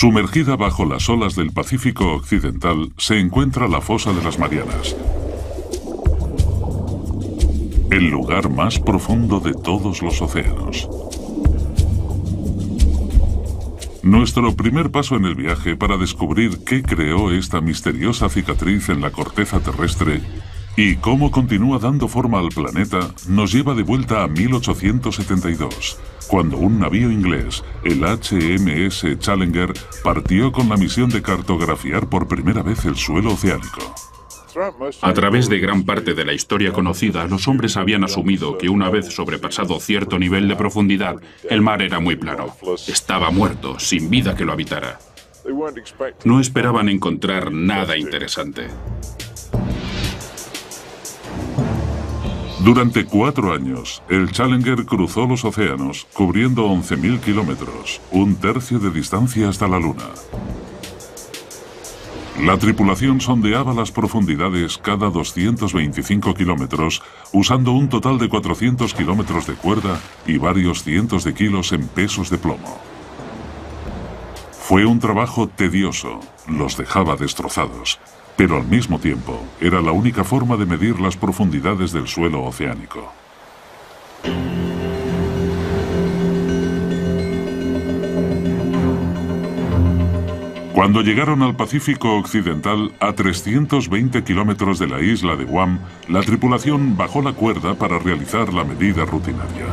Sumergida bajo las olas del Pacífico Occidental se encuentra la Fosa de las Marianas, el lugar más profundo de todos los océanos. Nuestro primer paso en el viaje para descubrir qué creó esta misteriosa cicatriz en la corteza terrestre y cómo continúa dando forma al planeta nos lleva de vuelta a 1872, cuando un navío inglés, el HMS Challenger, partió con la misión de cartografiar por primera vez el suelo oceánico. A través de gran parte de la historia conocida, los hombres habían asumido que una vez sobrepasado cierto nivel de profundidad, el mar era muy plano. Estaba muerto, sin vida que lo habitara. No esperaban encontrar nada interesante. Durante 4 años, el Challenger cruzó los océanos, cubriendo 11.000 kilómetros, un tercio de distancia hasta la Luna. La tripulación sondeaba las profundidades cada 225 kilómetros, usando un total de 400 kilómetros de cuerda y varios cientos de kilos en pesos de plomo. Fue un trabajo tedioso, los dejaba destrozados, pero al mismo tiempo era la única forma de medir las profundidades del suelo oceánico. Cuando llegaron al Pacífico Occidental, a 320 kilómetros de la isla de Guam, la tripulación bajó la cuerda para realizar la medida rutinaria.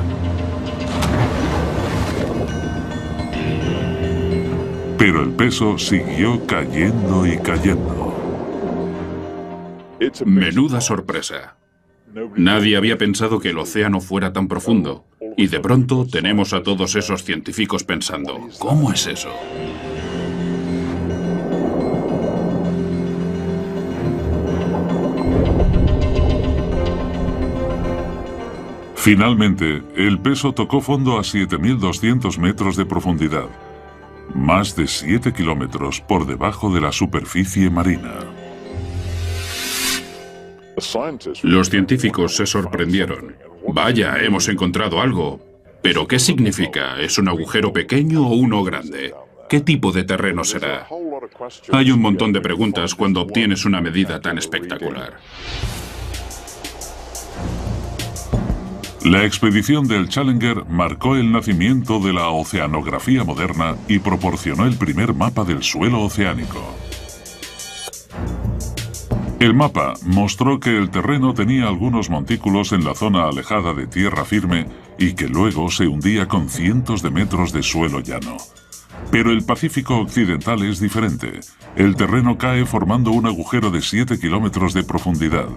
Pero el peso siguió cayendo y cayendo. Menuda sorpresa. Nadie había pensado que el océano fuera tan profundo. Y de pronto tenemos a todos esos científicos pensando, ¿cómo es eso? Finalmente, el peso tocó fondo a 7.200 metros de profundidad, más de 7 kilómetros por debajo de la superficie marina. Los científicos se sorprendieron. Vaya, hemos encontrado algo. ¿Pero qué significa? ¿Es un agujero pequeño o uno grande? ¿Qué tipo de terreno será? Hay un montón de preguntas cuando obtienes una medida tan espectacular. La expedición del Challenger marcó el nacimiento de la oceanografía moderna y proporcionó el primer mapa del suelo oceánico. El mapa mostró que el terreno tenía algunos montículos en la zona alejada de tierra firme y que luego se hundía con cientos de metros de suelo llano. Pero el Pacífico Occidental es diferente. El terreno cae formando un agujero de 7 kilómetros de profundidad.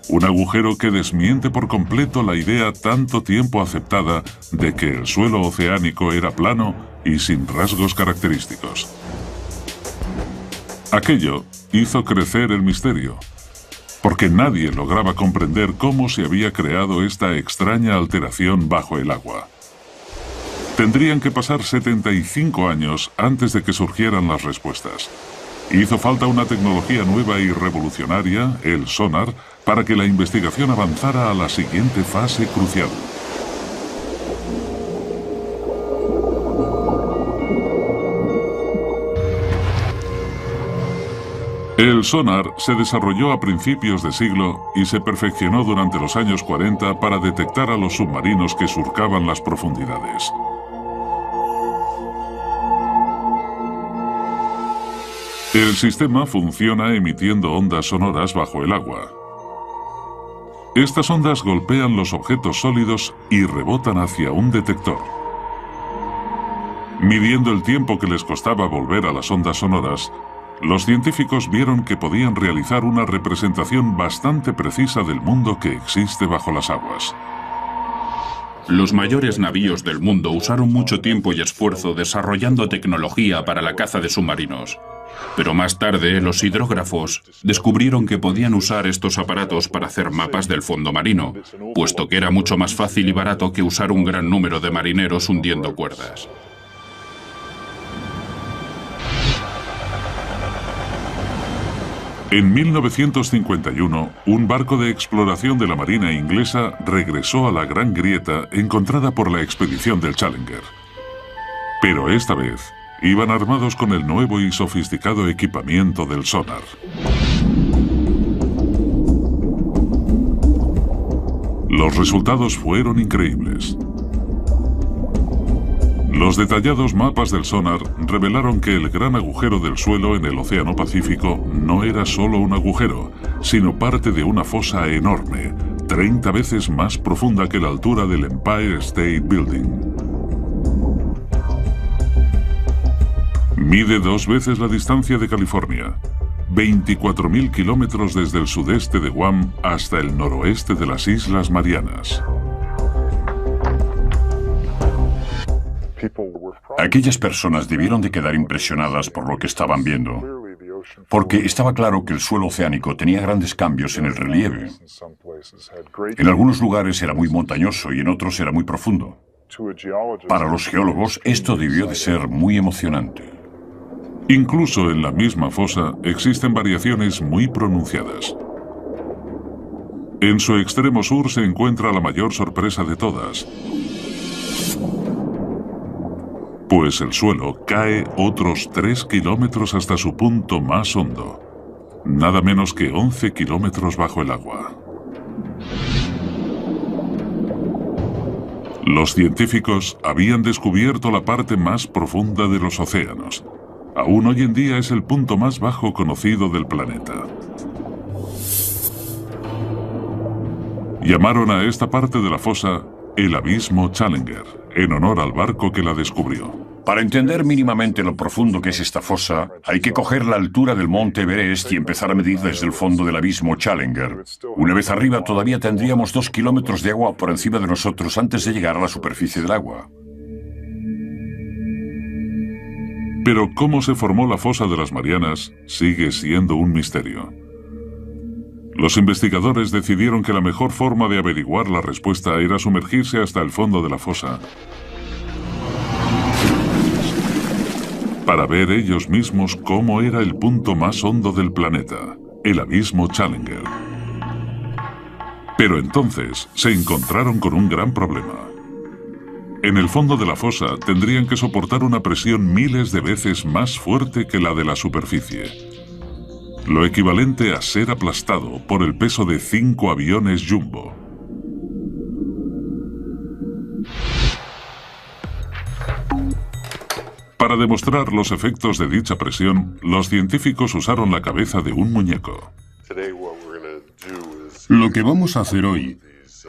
Un agujero que desmiente por completo la idea tanto tiempo aceptada de que el suelo oceánico era plano y sin rasgos característicos. Aquello hizo crecer el misterio, porque nadie lograba comprender cómo se había creado esta extraña alteración bajo el agua. Tendrían que pasar 75 años antes de que surgieran las respuestas. Hizo falta una tecnología nueva y revolucionaria, el sonar, para que la investigación avanzara a la siguiente fase crucial. El sonar se desarrolló a principios de siglo y se perfeccionó durante los años 40 para detectar a los submarinos que surcaban las profundidades. El sistema funciona emitiendo ondas sonoras bajo el agua. Estas ondas golpean los objetos sólidos y rebotan hacia un detector. Midiendo el tiempo que les costaba volver a las ondas sonoras, los científicos vieron que podían realizar una representación bastante precisa del mundo que existe bajo las aguas. Los mayores navíos del mundo usaron mucho tiempo y esfuerzo desarrollando tecnología para la caza de submarinos. Pero más tarde, los hidrógrafos descubrieron que podían usar estos aparatos para hacer mapas del fondo marino, puesto que era mucho más fácil y barato que usar un gran número de marineros hundiendo cuerdas. En 1951, un barco de exploración de la Marina inglesa regresó a la Gran Grieta encontrada por la expedición del Challenger. Pero esta vez, iban armados con el nuevo y sofisticado equipamiento del sonar. Los resultados fueron increíbles. Los detallados mapas del sonar revelaron que el gran agujero del suelo en el Océano Pacífico no era solo un agujero, sino parte de una fosa enorme, 30 veces más profunda que la altura del Empire State Building. Mide 2 veces la distancia de California, 24.000 kilómetros desde el sudeste de Guam hasta el noroeste de las Islas Marianas. Aquellas personas debieron de quedar impresionadas por lo que estaban viendo, porque estaba claro que el suelo oceánico tenía grandes cambios en el relieve. En algunos lugares era muy montañoso y en otros era muy profundo. Para los geólogos, esto debió de ser muy emocionante. Incluso en la misma fosa existen variaciones muy pronunciadas. En su extremo sur se encuentra la mayor sorpresa de todas, pues el suelo cae otros 3 kilómetros hasta su punto más hondo, nada menos que 11 kilómetros bajo el agua. Los científicos habían descubierto la parte más profunda de los océanos. Aún hoy en día es el punto más bajo conocido del planeta. Llamaron a esta parte de la fosa el Abismo Challenger, en honor al barco que la descubrió. Para entender mínimamente lo profundo que es esta fosa, hay que coger la altura del monte Everest y empezar a medir desde el fondo del Abismo Challenger. Una vez arriba todavía tendríamos 2 kilómetros de agua por encima de nosotros antes de llegar a la superficie del agua. Pero cómo se formó la fosa de las Marianas sigue siendo un misterio. Los investigadores decidieron que la mejor forma de averiguar la respuesta era sumergirse hasta el fondo de la fosa para ver ellos mismos cómo era el punto más hondo del planeta, el Abismo Challenger. Pero entonces se encontraron con un gran problema. En el fondo de la fosa tendrían que soportar una presión miles de veces más fuerte que la de la superficie, lo equivalente a ser aplastado por el peso de 5 aviones Jumbo. Para demostrar los efectos de dicha presión, los científicos usaron la cabeza de un muñeco. Lo que vamos a hacer hoy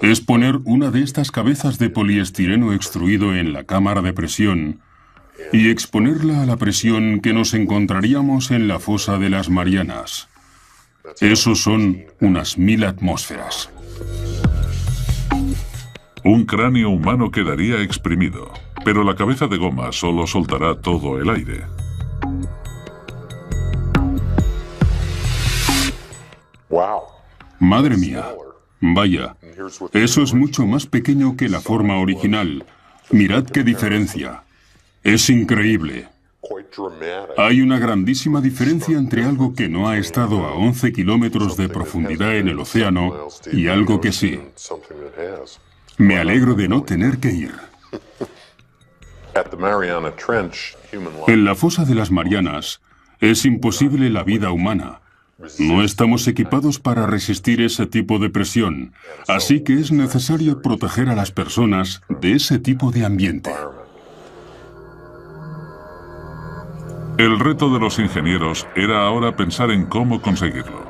es poner una de estas cabezas de poliestireno extruido en la cámara de presión y exponerla a la presión que nos encontraríamos en la fosa de las Marianas. Eso son unas 1000 atmósferas. Un cráneo humano quedaría exprimido, pero la cabeza de goma solo soltará todo el aire. ¡Madre mía! Vaya, eso es mucho más pequeño que la forma original. Mirad qué diferencia. Es increíble. Hay una grandísima diferencia entre algo que no ha estado a 11 kilómetros de profundidad en el océano y algo que sí. Me alegro de no tener que ir. En la fosa de las Marianas es imposible la vida humana. No estamos equipados para resistir ese tipo de presión, así que es necesario proteger a las personas de ese tipo de ambiente. El reto de los ingenieros era ahora pensar en cómo conseguirlo.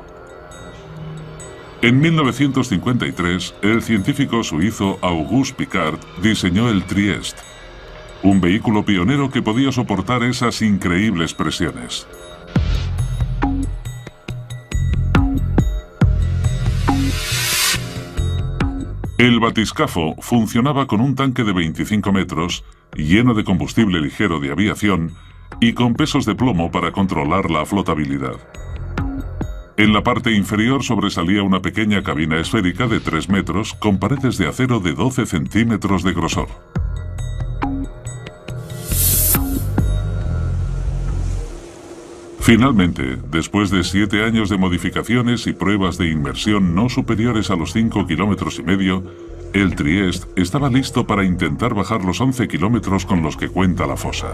En 1953, el científico suizo Auguste Piccard diseñó el Trieste, un vehículo pionero que podía soportar esas increíbles presiones. El batiscafo funcionaba con un tanque de 25 metros, lleno de combustible ligero de aviación y con pesos de plomo para controlar la flotabilidad. En la parte inferior sobresalía una pequeña cabina esférica de 3 metros con paredes de acero de 12 centímetros de grosor. Finalmente, después de 7 años de modificaciones y pruebas de inmersión no superiores a los 5,5 kilómetros, el Trieste estaba listo para intentar bajar los 11 kilómetros con los que cuenta la fosa.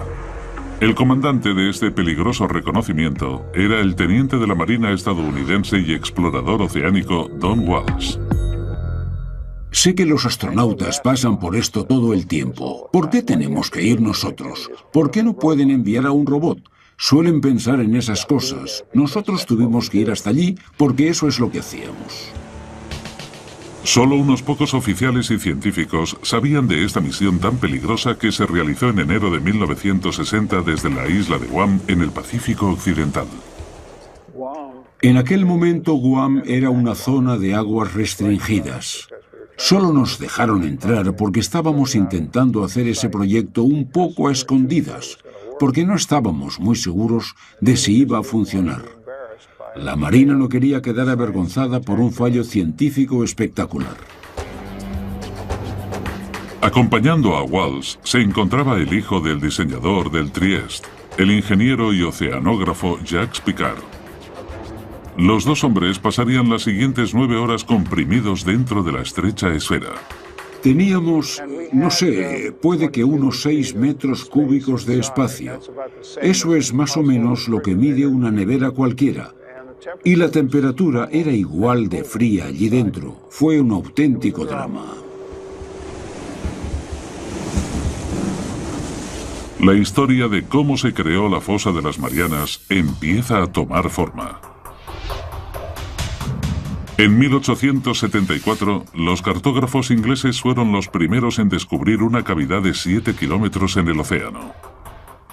El comandante de este peligroso reconocimiento era el teniente de la Marina estadounidense y explorador oceánico Don Walsh. Sé que los astronautas pasan por esto todo el tiempo. ¿Por qué tenemos que ir nosotros? ¿Por qué no pueden enviar a un robot? Suelen pensar en esas cosas. Nosotros tuvimos que ir hasta allí porque eso es lo que hacíamos. Solo unos pocos oficiales y científicos sabían de esta misión tan peligrosa que se realizó en enero de 1960 desde la isla de Guam en el Pacífico Occidental. En aquel momento Guam era una zona de aguas restringidas. Solo nos dejaron entrar porque estábamos intentando hacer ese proyecto un poco a escondidas, porque no estábamos muy seguros de si iba a funcionar. La Marina no quería quedar avergonzada por un fallo científico espectacular. Acompañando a Walsh se encontraba el hijo del diseñador del Trieste, el ingeniero y oceanógrafo Jacques Piccard. Los dos hombres pasarían las siguientes 9 horas comprimidos dentro de la estrecha esfera. Teníamos, no sé, puede que unos 6 metros cúbicos de espacio. Eso es más o menos lo que mide una nevera cualquiera. Y la temperatura era igual de fría allí dentro. Fue un auténtico drama. La historia de cómo se creó la fosa de las Marianas empieza a tomar forma. En 1874, los cartógrafos ingleses fueron los primeros en descubrir una cavidad de 7 kilómetros en el océano.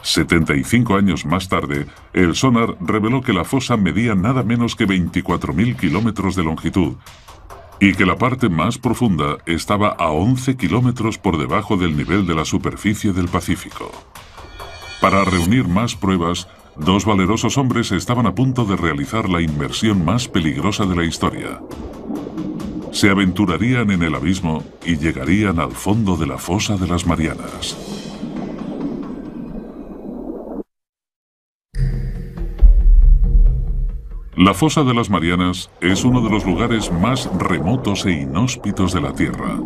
75 años más tarde, el sonar reveló que la fosa medía nada menos que 24.000 kilómetros de longitud y que la parte más profunda estaba a 11 kilómetros por debajo del nivel de la superficie del Pacífico. Para reunir más pruebas, dos valerosos hombres estaban a punto de realizar la inmersión más peligrosa de la historia. Se aventurarían en el abismo y llegarían al fondo de la fosa de las Marianas. La fosa de las Marianas es uno de los lugares más remotos e inhóspitos de la Tierra.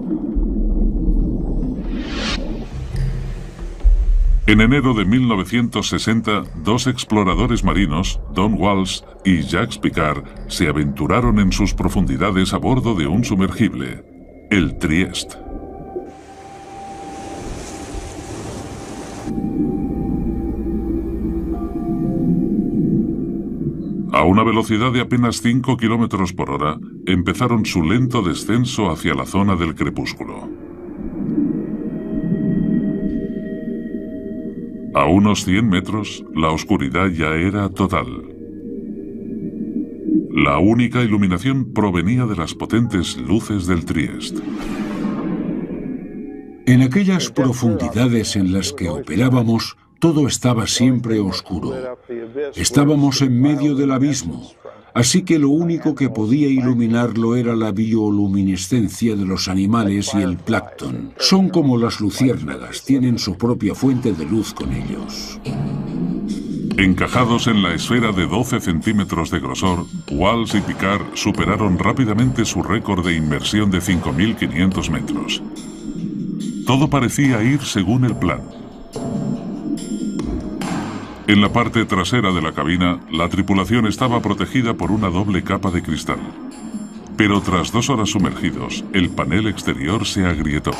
En enero de 1960, dos exploradores marinos, Don Walsh y Jacques Piccard, se aventuraron en sus profundidades a bordo de un sumergible, el Trieste. A una velocidad de apenas 5 kilómetros por hora, empezaron su lento descenso hacia la zona del crepúsculo. A unos 100 metros, la oscuridad ya era total. La única iluminación provenía de las potentes luces del Trieste. En aquellas profundidades en las que operábamos, todo estaba siempre oscuro. Estábamos en medio del abismo, así que lo único que podía iluminarlo era la bioluminiscencia de los animales y el plancton. Son como las luciérnagas, tienen su propia fuente de luz con ellos. Encajados en la esfera de 12 centímetros de grosor, Walsh y Piccard superaron rápidamente su récord de inmersión de 5.500 metros. Todo parecía ir según el plan. En la parte trasera de la cabina, la tripulación estaba protegida por una doble capa de cristal. Pero tras 2 horas sumergidos, el panel exterior se agrietó.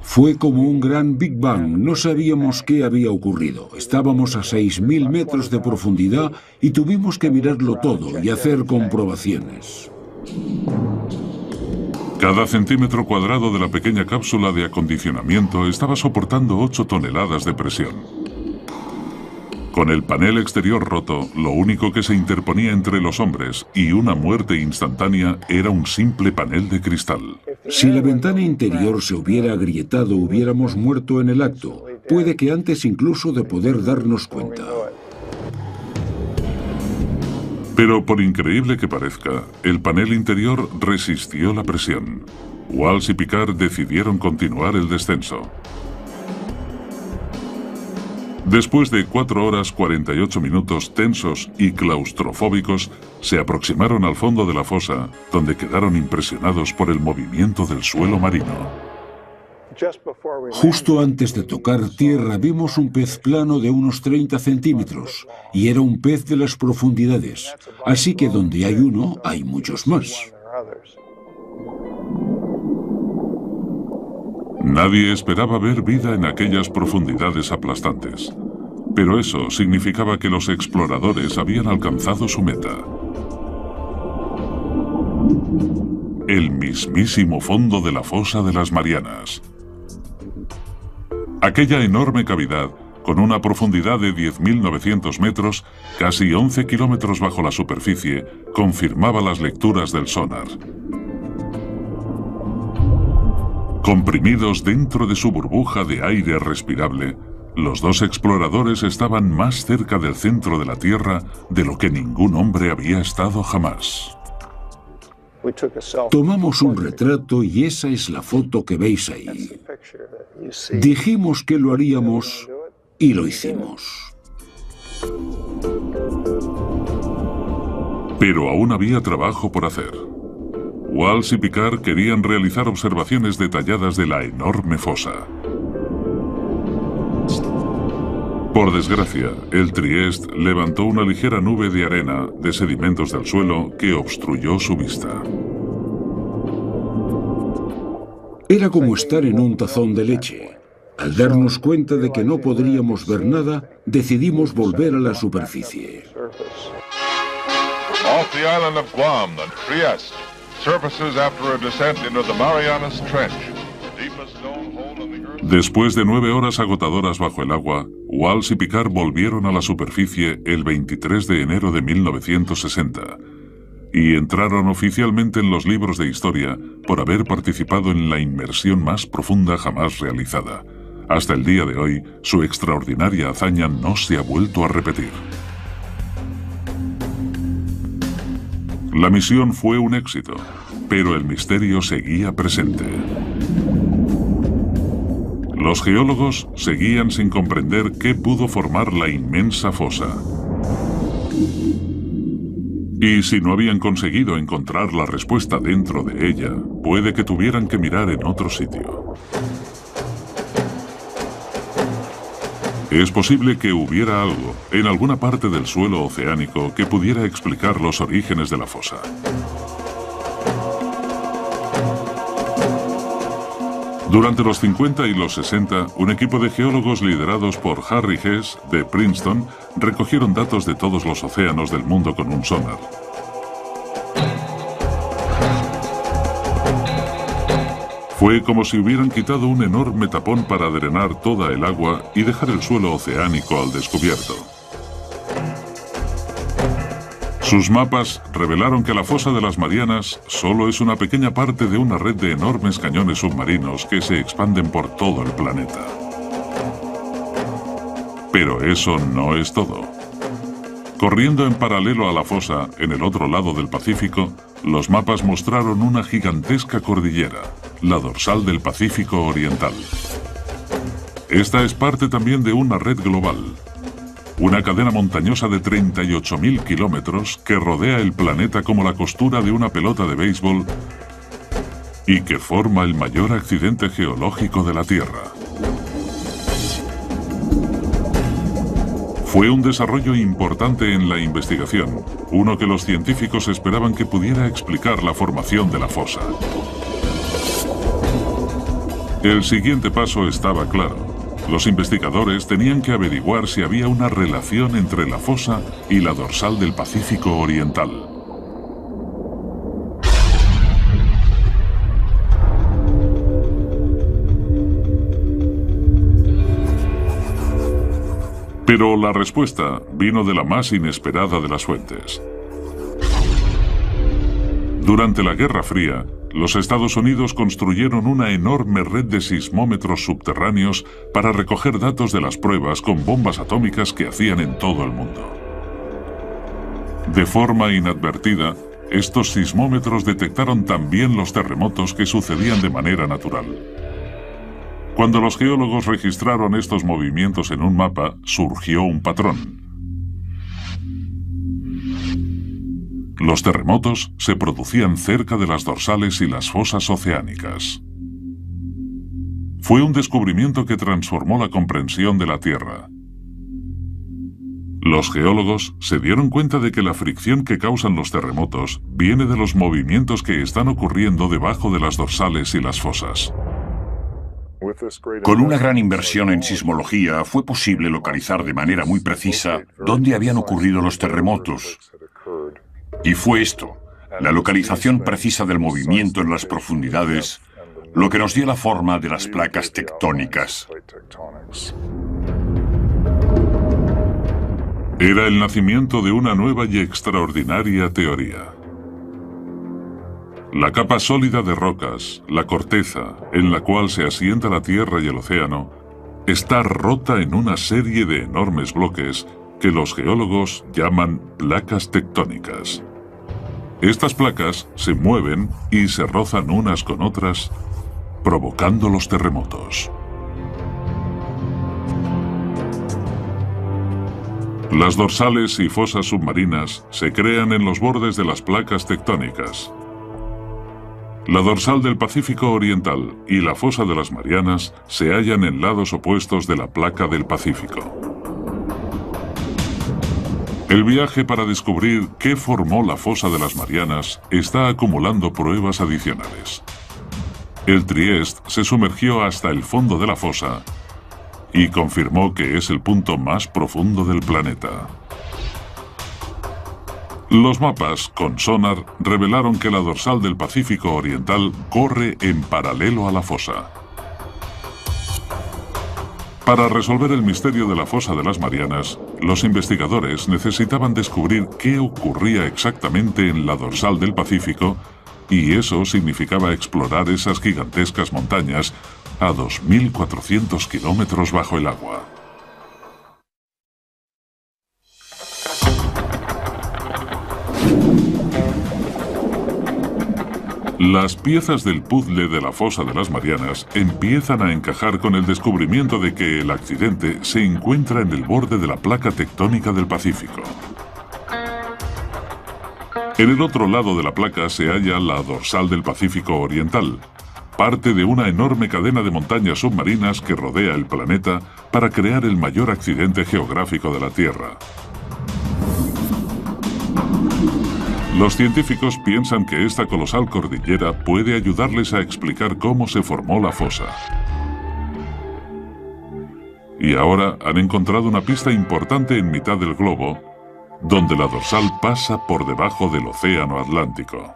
Fue como un gran Big Bang, no sabíamos qué había ocurrido. Estábamos a 6.000 metros de profundidad y tuvimos que mirarlo todo y hacer comprobaciones. Cada centímetro cuadrado de la pequeña cápsula de acondicionamiento estaba soportando 8 toneladas de presión. Con el panel exterior roto, lo único que se interponía entre los hombres y una muerte instantánea era un simple panel de cristal. Si la ventana interior se hubiera agrietado, hubiéramos muerto en el acto. Puede que antes incluso de poder darnos cuenta. Pero por increíble que parezca, el panel interior resistió la presión. Walsh y Piccard decidieron continuar el descenso. Después de 4 horas 48 minutos tensos y claustrofóbicos, se aproximaron al fondo de la fosa, donde quedaron impresionados por el movimiento del suelo marino. Justo antes de tocar tierra vimos un pez plano de unos 30 centímetros, y era un pez de las profundidades, así que donde hay uno, hay muchos más. Nadie esperaba ver vida en aquellas profundidades aplastantes, pero eso significaba que los exploradores habían alcanzado su meta. El mismísimo fondo de la fosa de las Marianas. Aquella enorme cavidad, con una profundidad de 10.900 metros, casi 11 kilómetros bajo la superficie, confirmaba las lecturas del sonar. Comprimidos dentro de su burbuja de aire respirable, los dos exploradores estaban más cerca del centro de la Tierra de lo que ningún hombre había estado jamás. Tomamos un retrato y esa es la foto que veis ahí. Dijimos que lo haríamos y lo hicimos. Pero aún había trabajo por hacer. Walsh y Picard querían realizar observaciones detalladas de la enorme fosa. Por desgracia, el Trieste levantó una ligera nube de arena de sedimentos del suelo que obstruyó su vista. Era como estar en un tazón de leche. Al darnos cuenta de que no podríamos ver nada, decidimos volver a la superficie. Off the island of Guam, the Trieste surfaces after a descent into the Marianas Trench. Después de 9 horas agotadoras bajo el agua, Walsh y Picard volvieron a la superficie el 23 de enero de 1960 y entraron oficialmente en los libros de historia por haber participado en la inmersión más profunda jamás realizada. Hasta el día de hoy, su extraordinaria hazaña no se ha vuelto a repetir. La misión fue un éxito, pero el misterio seguía presente. Los geólogos seguían sin comprender qué pudo formar la inmensa fosa. Y si no habían conseguido encontrar la respuesta dentro de ella, puede que tuvieran que mirar en otro sitio. Es posible que hubiera algo en alguna parte del suelo oceánico que pudiera explicar los orígenes de la fosa. Durante los 50 y los 60, un equipo de geólogos liderados por Harry Hess, de Princeton, recogieron datos de todos los océanos del mundo con un sonar. Fue como si hubieran quitado un enorme tapón para drenar toda el agua y dejar el suelo oceánico al descubierto. Sus mapas revelaron que la fosa de las Marianas solo es una pequeña parte de una red de enormes cañones submarinos que se expanden por todo el planeta. Pero eso no es todo. Corriendo en paralelo a la fosa, en el otro lado del Pacífico, los mapas mostraron una gigantesca cordillera, la dorsal del Pacífico Oriental. Esta es parte también de una red global. Una cadena montañosa de 38.000 kilómetros que rodea el planeta como la costura de una pelota de béisbol y que forma el mayor accidente geológico de la Tierra. Fue un desarrollo importante en la investigación, uno que los científicos esperaban que pudiera explicar la formación de la fosa. El siguiente paso estaba claro. Los investigadores tenían que averiguar si había una relación entre la fosa y la dorsal del Pacífico Oriental. Pero la respuesta vino de la más inesperada de las fuentes. Durante la Guerra Fría, los Estados Unidos construyeron una enorme red de sismómetros subterráneos para recoger datos de las pruebas con bombas atómicas que hacían en todo el mundo. De forma inadvertida, estos sismómetros detectaron también los terremotos que sucedían de manera natural. Cuando los geólogos registraron estos movimientos en un mapa, surgió un patrón. Los terremotos se producían cerca de las dorsales y las fosas oceánicas. Fue un descubrimiento que transformó la comprensión de la Tierra. Los geólogos se dieron cuenta de que la fricción que causan los terremotos viene de los movimientos que están ocurriendo debajo de las dorsales y las fosas. Con una gran inversión en sismología fue posible localizar de manera muy precisa dónde habían ocurrido los terremotos. Y fue esto, la localización precisa del movimiento en las profundidades, lo que nos dio la forma de las placas tectónicas. Era el nacimiento de una nueva y extraordinaria teoría. La capa sólida de rocas, la corteza, en la cual se asienta la Tierra y el océano, está rota en una serie de enormes bloques que los geólogos llaman placas tectónicas. Estas placas se mueven y se rozan unas con otras, provocando los terremotos. Las dorsales y fosas submarinas se crean en los bordes de las placas tectónicas. La dorsal del Pacífico Oriental y la fosa de las Marianas se hallan en lados opuestos de la placa del Pacífico. El viaje para descubrir qué formó la fosa de las Marianas está acumulando pruebas adicionales. El Trieste se sumergió hasta el fondo de la fosa y confirmó que es el punto más profundo del planeta. Los mapas con sonar revelaron que la dorsal del Pacífico Oriental corre en paralelo a la fosa. Para resolver el misterio de la fosa de las Marianas, los investigadores necesitaban descubrir qué ocurría exactamente en la dorsal del Pacífico, y eso significaba explorar esas gigantescas montañas a 2.400 kilómetros bajo el agua. Las piezas del puzzle de la fosa de las Marianas empiezan a encajar con el descubrimiento de que el accidente se encuentra en el borde de la placa tectónica del Pacífico. En el otro lado de la placa se halla la dorsal del Pacífico Oriental, parte de una enorme cadena de montañas submarinas que rodea el planeta para crear el mayor accidente geográfico de la Tierra. Los científicos piensan que esta colosal cordillera puede ayudarles a explicar cómo se formó la fosa. Y ahora han encontrado una pista importante en mitad del globo, donde la dorsal pasa por debajo del Océano Atlántico.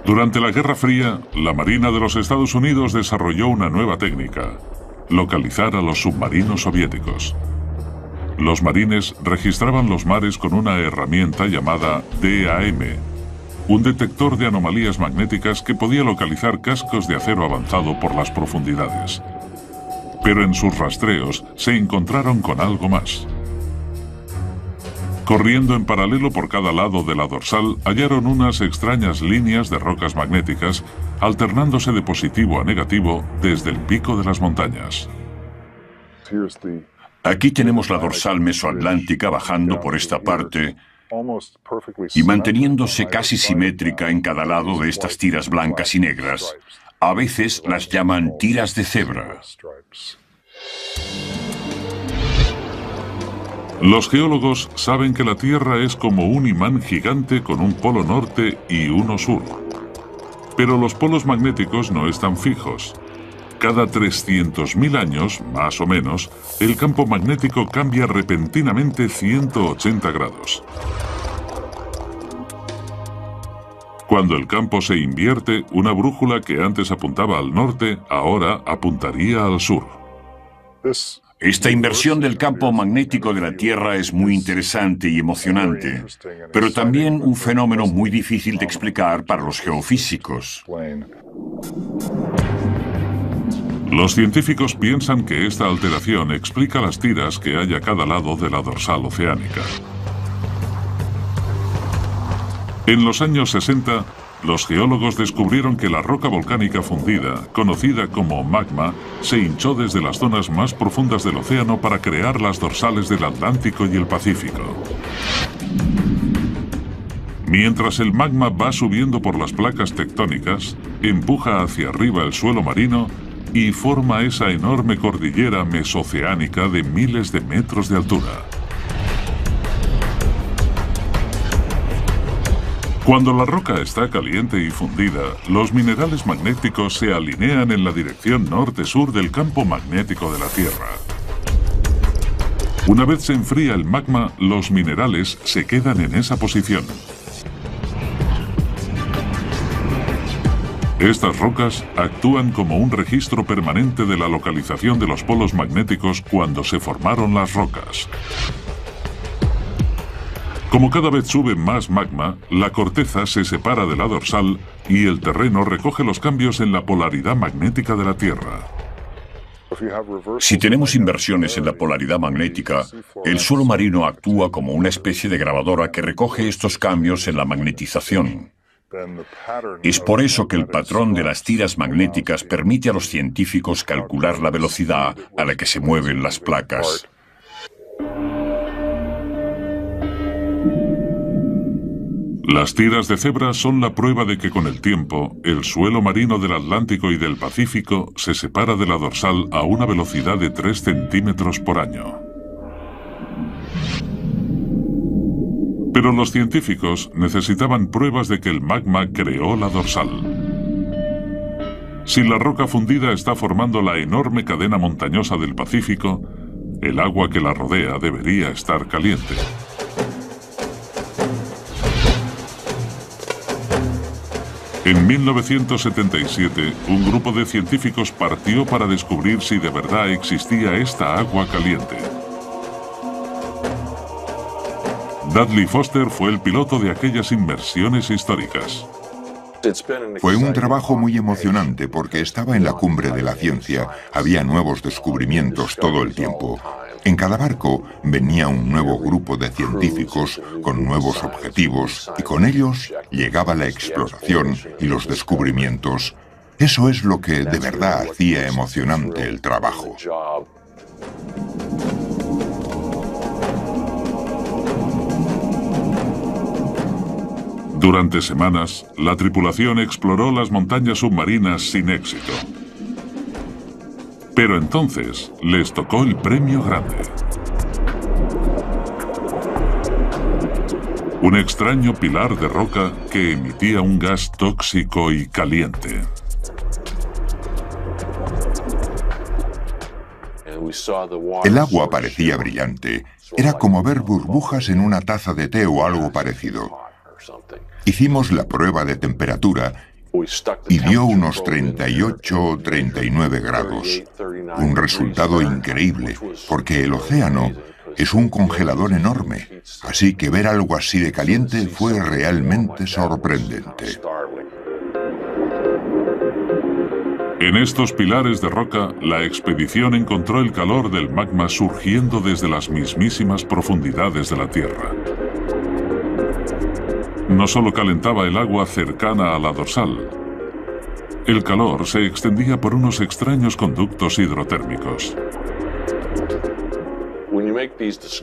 Durante la Guerra Fría, la Marina de los Estados Unidos desarrolló una nueva técnica: localizar a los submarinos soviéticos. Los marines registraban los mares con una herramienta llamada DAM, un detector de anomalías magnéticas que podía localizar cascos de acero avanzado por las profundidades. Pero en sus rastreos se encontraron con algo más. Corriendo en paralelo por cada lado de la dorsal, hallaron unas extrañas líneas de rocas magnéticas, alternándose de positivo a negativo desde el pico de las montañas. Aquí tenemos la dorsal mesoatlántica bajando por esta parte y manteniéndose casi simétrica en cada lado de estas tiras blancas y negras. A veces las llaman tiras de cebra. Los geólogos saben que la Tierra es como un imán gigante con un polo norte y uno sur. Pero los polos magnéticos no están fijos. Cada 300.000 años, más o menos, el campo magnético cambia repentinamente 180 grados. Cuando el campo se invierte, una brújula que antes apuntaba al norte, ahora apuntaría al sur. Esta inversión del campo magnético de la Tierra es muy interesante y emocionante, pero también un fenómeno muy difícil de explicar para los geofísicos. Los científicos piensan que esta alteración explica las tiras que hay a cada lado de la dorsal oceánica. En los años 60, los geólogos descubrieron que la roca volcánica fundida, conocida como magma, se hinchó desde las zonas más profundas del océano para crear las dorsales del Atlántico y el Pacífico. Mientras el magma va subiendo por las placas tectónicas, empuja hacia arriba el suelo marino y forma esa enorme cordillera mesoceánica de miles de metros de altura. Cuando la roca está caliente y fundida, los minerales magnéticos se alinean en la dirección norte-sur del campo magnético de la Tierra. Una vez se enfría el magma, los minerales se quedan en esa posición. Estas rocas actúan como un registro permanente de la localización de los polos magnéticos cuando se formaron las rocas. Como cada vez sube más magma, la corteza se separa de la dorsal y el terreno recoge los cambios en la polaridad magnética de la Tierra. Si tenemos inversiones en la polaridad magnética, el suelo marino actúa como una especie de grabadora que recoge estos cambios en la magnetización. Es por eso que el patrón de las tiras magnéticas permite a los científicos calcular la velocidad a la que se mueven las placas. Las tiras de cebra son la prueba de que con el tiempo, el suelo marino del Atlántico y del Pacífico se separa de la dorsal a una velocidad de 3 centímetros por año. Pero los científicos necesitaban pruebas de que el magma creó la dorsal. Si la roca fundida está formando la enorme cadena montañosa del Pacífico, el agua que la rodea debería estar caliente. En 1977, un grupo de científicos partió para descubrir si de verdad existía esta agua caliente. Dudley Foster fue el piloto de aquellas inmersiones históricas. Fue un trabajo muy emocionante porque estaba en la cumbre de la ciencia. Había nuevos descubrimientos todo el tiempo. En cada barco venía un nuevo grupo de científicos con nuevos objetivos y con ellos llegaba la exploración y los descubrimientos. Eso es lo que de verdad hacía emocionante el trabajo. Durante semanas, la tripulación exploró las montañas submarinas sin éxito. Pero entonces les tocó el premio grande. Un extraño pilar de roca que emitía un gas tóxico y caliente. El agua parecía brillante. Era como ver burbujas en una taza de té o algo parecido. Hicimos la prueba de temperatura y dio unos 38 o 39 grados. Un resultado increíble, porque el océano es un congelador enorme. Así que ver algo así de caliente fue realmente sorprendente. En estos pilares de roca, la expedición encontró el calor del magma surgiendo desde las mismísimas profundidades de la Tierra. No solo calentaba el agua cercana a la dorsal. El calor se extendía por unos extraños conductos hidrotérmicos.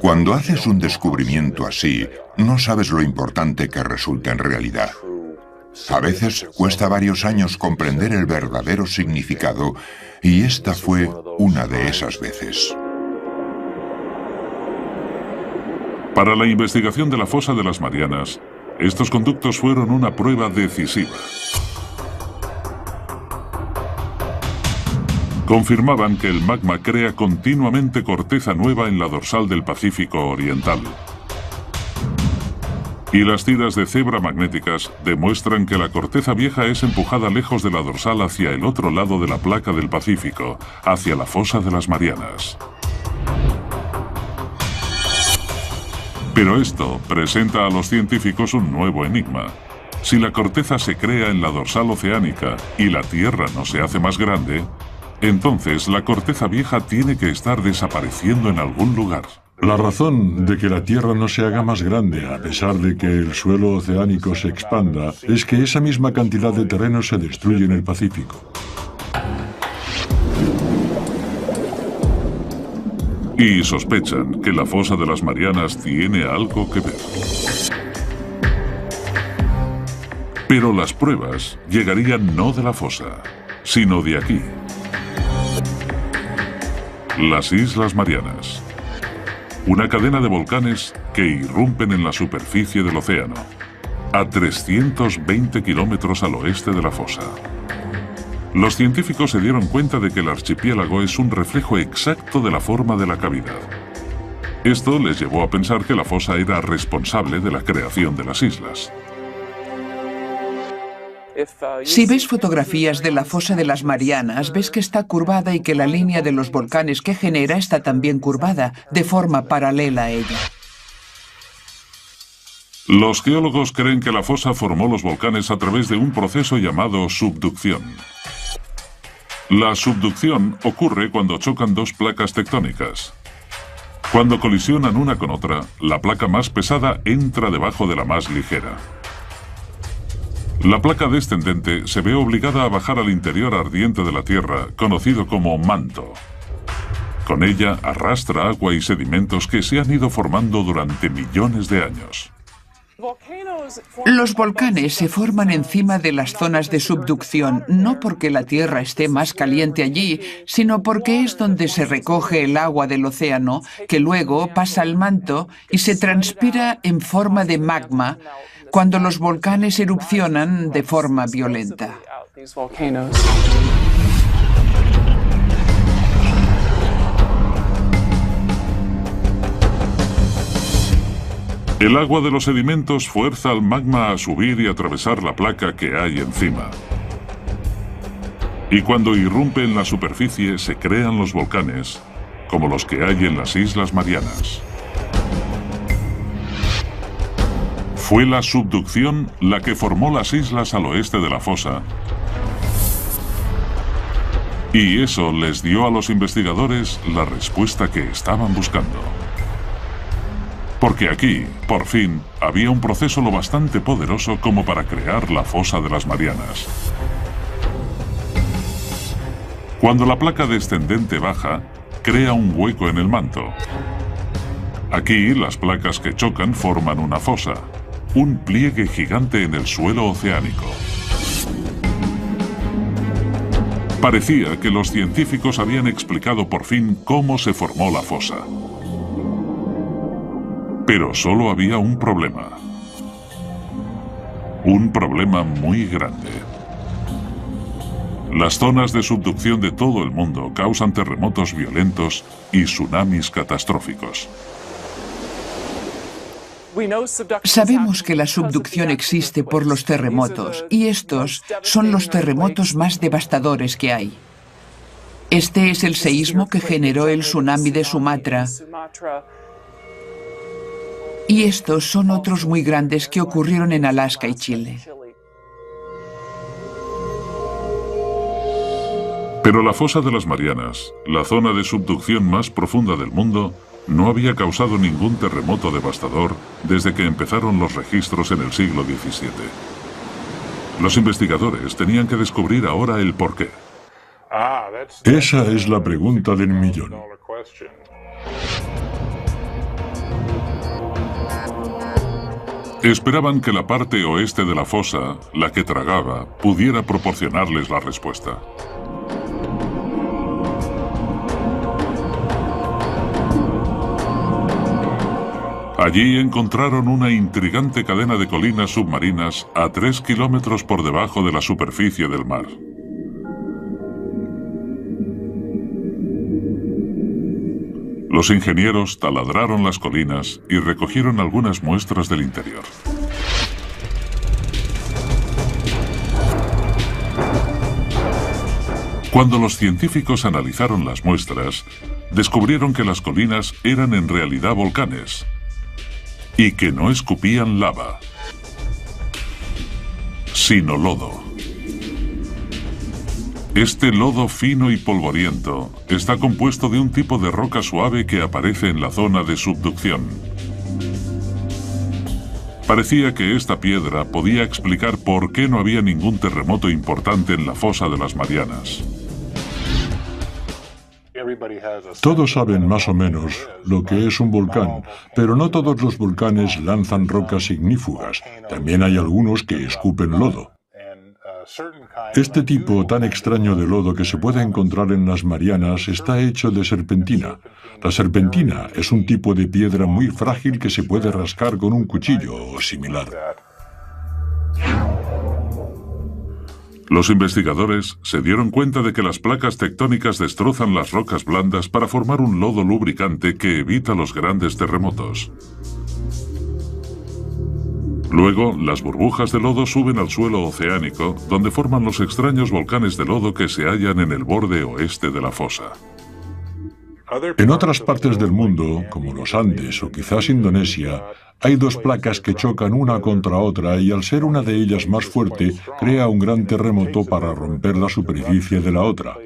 Cuando haces un descubrimiento así, no sabes lo importante que resulta en realidad. A veces cuesta varios años comprender el verdadero significado, y esta fue una de esas veces. Para la investigación de la fosa de las Marianas, estos conductos fueron una prueba decisiva. Confirmaban que el magma crea continuamente corteza nueva en la dorsal del Pacífico Oriental. Y las tiras de cebra magnéticas demuestran que la corteza vieja es empujada lejos de la dorsal hacia el otro lado de la placa del Pacífico, hacia la fosa de las Marianas. Pero esto presenta a los científicos un nuevo enigma. Si la corteza se crea en la dorsal oceánica y la Tierra no se hace más grande, entonces la corteza vieja tiene que estar desapareciendo en algún lugar. La razón de que la Tierra no se haga más grande, a pesar de que el suelo oceánico se expanda, es que esa misma cantidad de terreno se destruye en el Pacífico. Y sospechan que la fosa de las Marianas tiene algo que ver. Pero las pruebas llegarían no de la fosa, sino de aquí. Las Islas Marianas. Una cadena de volcanes que irrumpen en la superficie del océano, a 320 kilómetros al oeste de la fosa. Los científicos se dieron cuenta de que el archipiélago es un reflejo exacto de la forma de la cavidad. Esto les llevó a pensar que la fosa era responsable de la creación de las islas. Si ves fotografías de la fosa de las Marianas, ves que está curvada y que la línea de los volcanes que genera está también curvada, de forma paralela a ella. Los geólogos creen que la fosa formó los volcanes a través de un proceso llamado subducción. La subducción ocurre cuando chocan dos placas tectónicas. Cuando colisionan una con otra, la placa más pesada entra debajo de la más ligera. La placa descendente se ve obligada a bajar al interior ardiente de la Tierra, conocido como manto. Con ella arrastra agua y sedimentos que se han ido formando durante millones de años. Los volcanes se forman encima de las zonas de subducción, no porque la Tierra esté más caliente allí, sino porque es donde se recoge el agua del océano, que luego pasa al manto y se transpira en forma de magma, cuando los volcanes erupcionan de forma violenta. El agua de los sedimentos fuerza al magma a subir y atravesar la placa que hay encima. Y cuando irrumpe en la superficie se crean los volcanes, como los que hay en las Islas Marianas. Fue la subducción la que formó las islas al oeste de la fosa. Y eso les dio a los investigadores la respuesta que estaban buscando. Porque aquí, por fin, había un proceso lo bastante poderoso como para crear la fosa de las Marianas. Cuando la placa descendente baja, crea un hueco en el manto. Aquí, las placas que chocan forman una fosa, un pliegue gigante en el suelo oceánico. Parecía que los científicos habían explicado por fin cómo se formó la fosa. Pero solo había un problema. Un problema muy grande. Las zonas de subducción de todo el mundo causan terremotos violentos y tsunamis catastróficos. Sabemos que la subducción existe por los terremotos, y estos son los terremotos más devastadores que hay. Este es el seísmo que generó el tsunami de Sumatra. Y estos son otros muy grandes que ocurrieron en Alaska y Chile. Pero la fosa de las Marianas, la zona de subducción más profunda del mundo, no había causado ningún terremoto devastador desde que empezaron los registros en el siglo XVII. Los investigadores tenían que descubrir ahora el porqué. Esa es la pregunta del millón. Esperaban que la parte oeste de la fosa, la que tragaba, pudiera proporcionarles la respuesta. Allí encontraron una intrigante cadena de colinas submarinas a 3 kilómetros por debajo de la superficie del mar. Los ingenieros taladraron las colinas y recogieron algunas muestras del interior. Cuando los científicos analizaron las muestras, descubrieron que las colinas eran en realidad volcanes y que no escupían lava, sino lodo. Este lodo fino y polvoriento está compuesto de un tipo de roca suave que aparece en la zona de subducción. Parecía que esta piedra podía explicar por qué no había ningún terremoto importante en la fosa de las Marianas. Todos saben más o menos lo que es un volcán, pero no todos los volcanes lanzan rocas ignífugas. También hay algunos que escupen lodo. Este tipo tan extraño de lodo que se puede encontrar en las Marianas está hecho de serpentina. La serpentina es un tipo de piedra muy frágil que se puede rascar con un cuchillo o similar. Los investigadores se dieron cuenta de que las placas tectónicas destrozan las rocas blandas para formar un lodo lubricante que evita los grandes terremotos. Luego, las burbujas de lodo suben al suelo oceánico, donde forman los extraños volcanes de lodo que se hallan en el borde oeste de la fosa. En otras partes del mundo, como los Andes o quizás Indonesia, hay dos placas que chocan una contra otra y al ser una de ellas más fuerte, crea un gran terremoto para romper la superficie de la otra.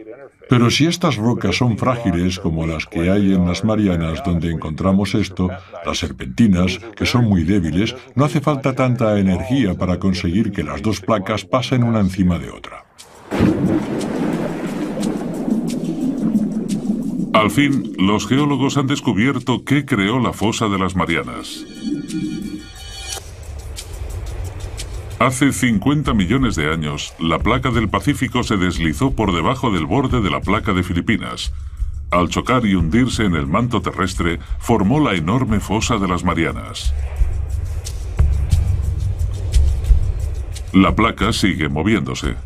Pero si estas rocas son frágiles, como las que hay en las Marianas donde encontramos esto, las serpentinas, que son muy débiles, no hace falta tanta energía para conseguir que las dos placas pasen una encima de otra. Al fin, los geólogos han descubierto qué creó la fosa de las Marianas. Hace 50 millones de años, la placa del Pacífico se deslizó por debajo del borde de la placa de Filipinas. Al chocar y hundirse en el manto terrestre, formó la enorme fosa de las Marianas. La placa sigue moviéndose.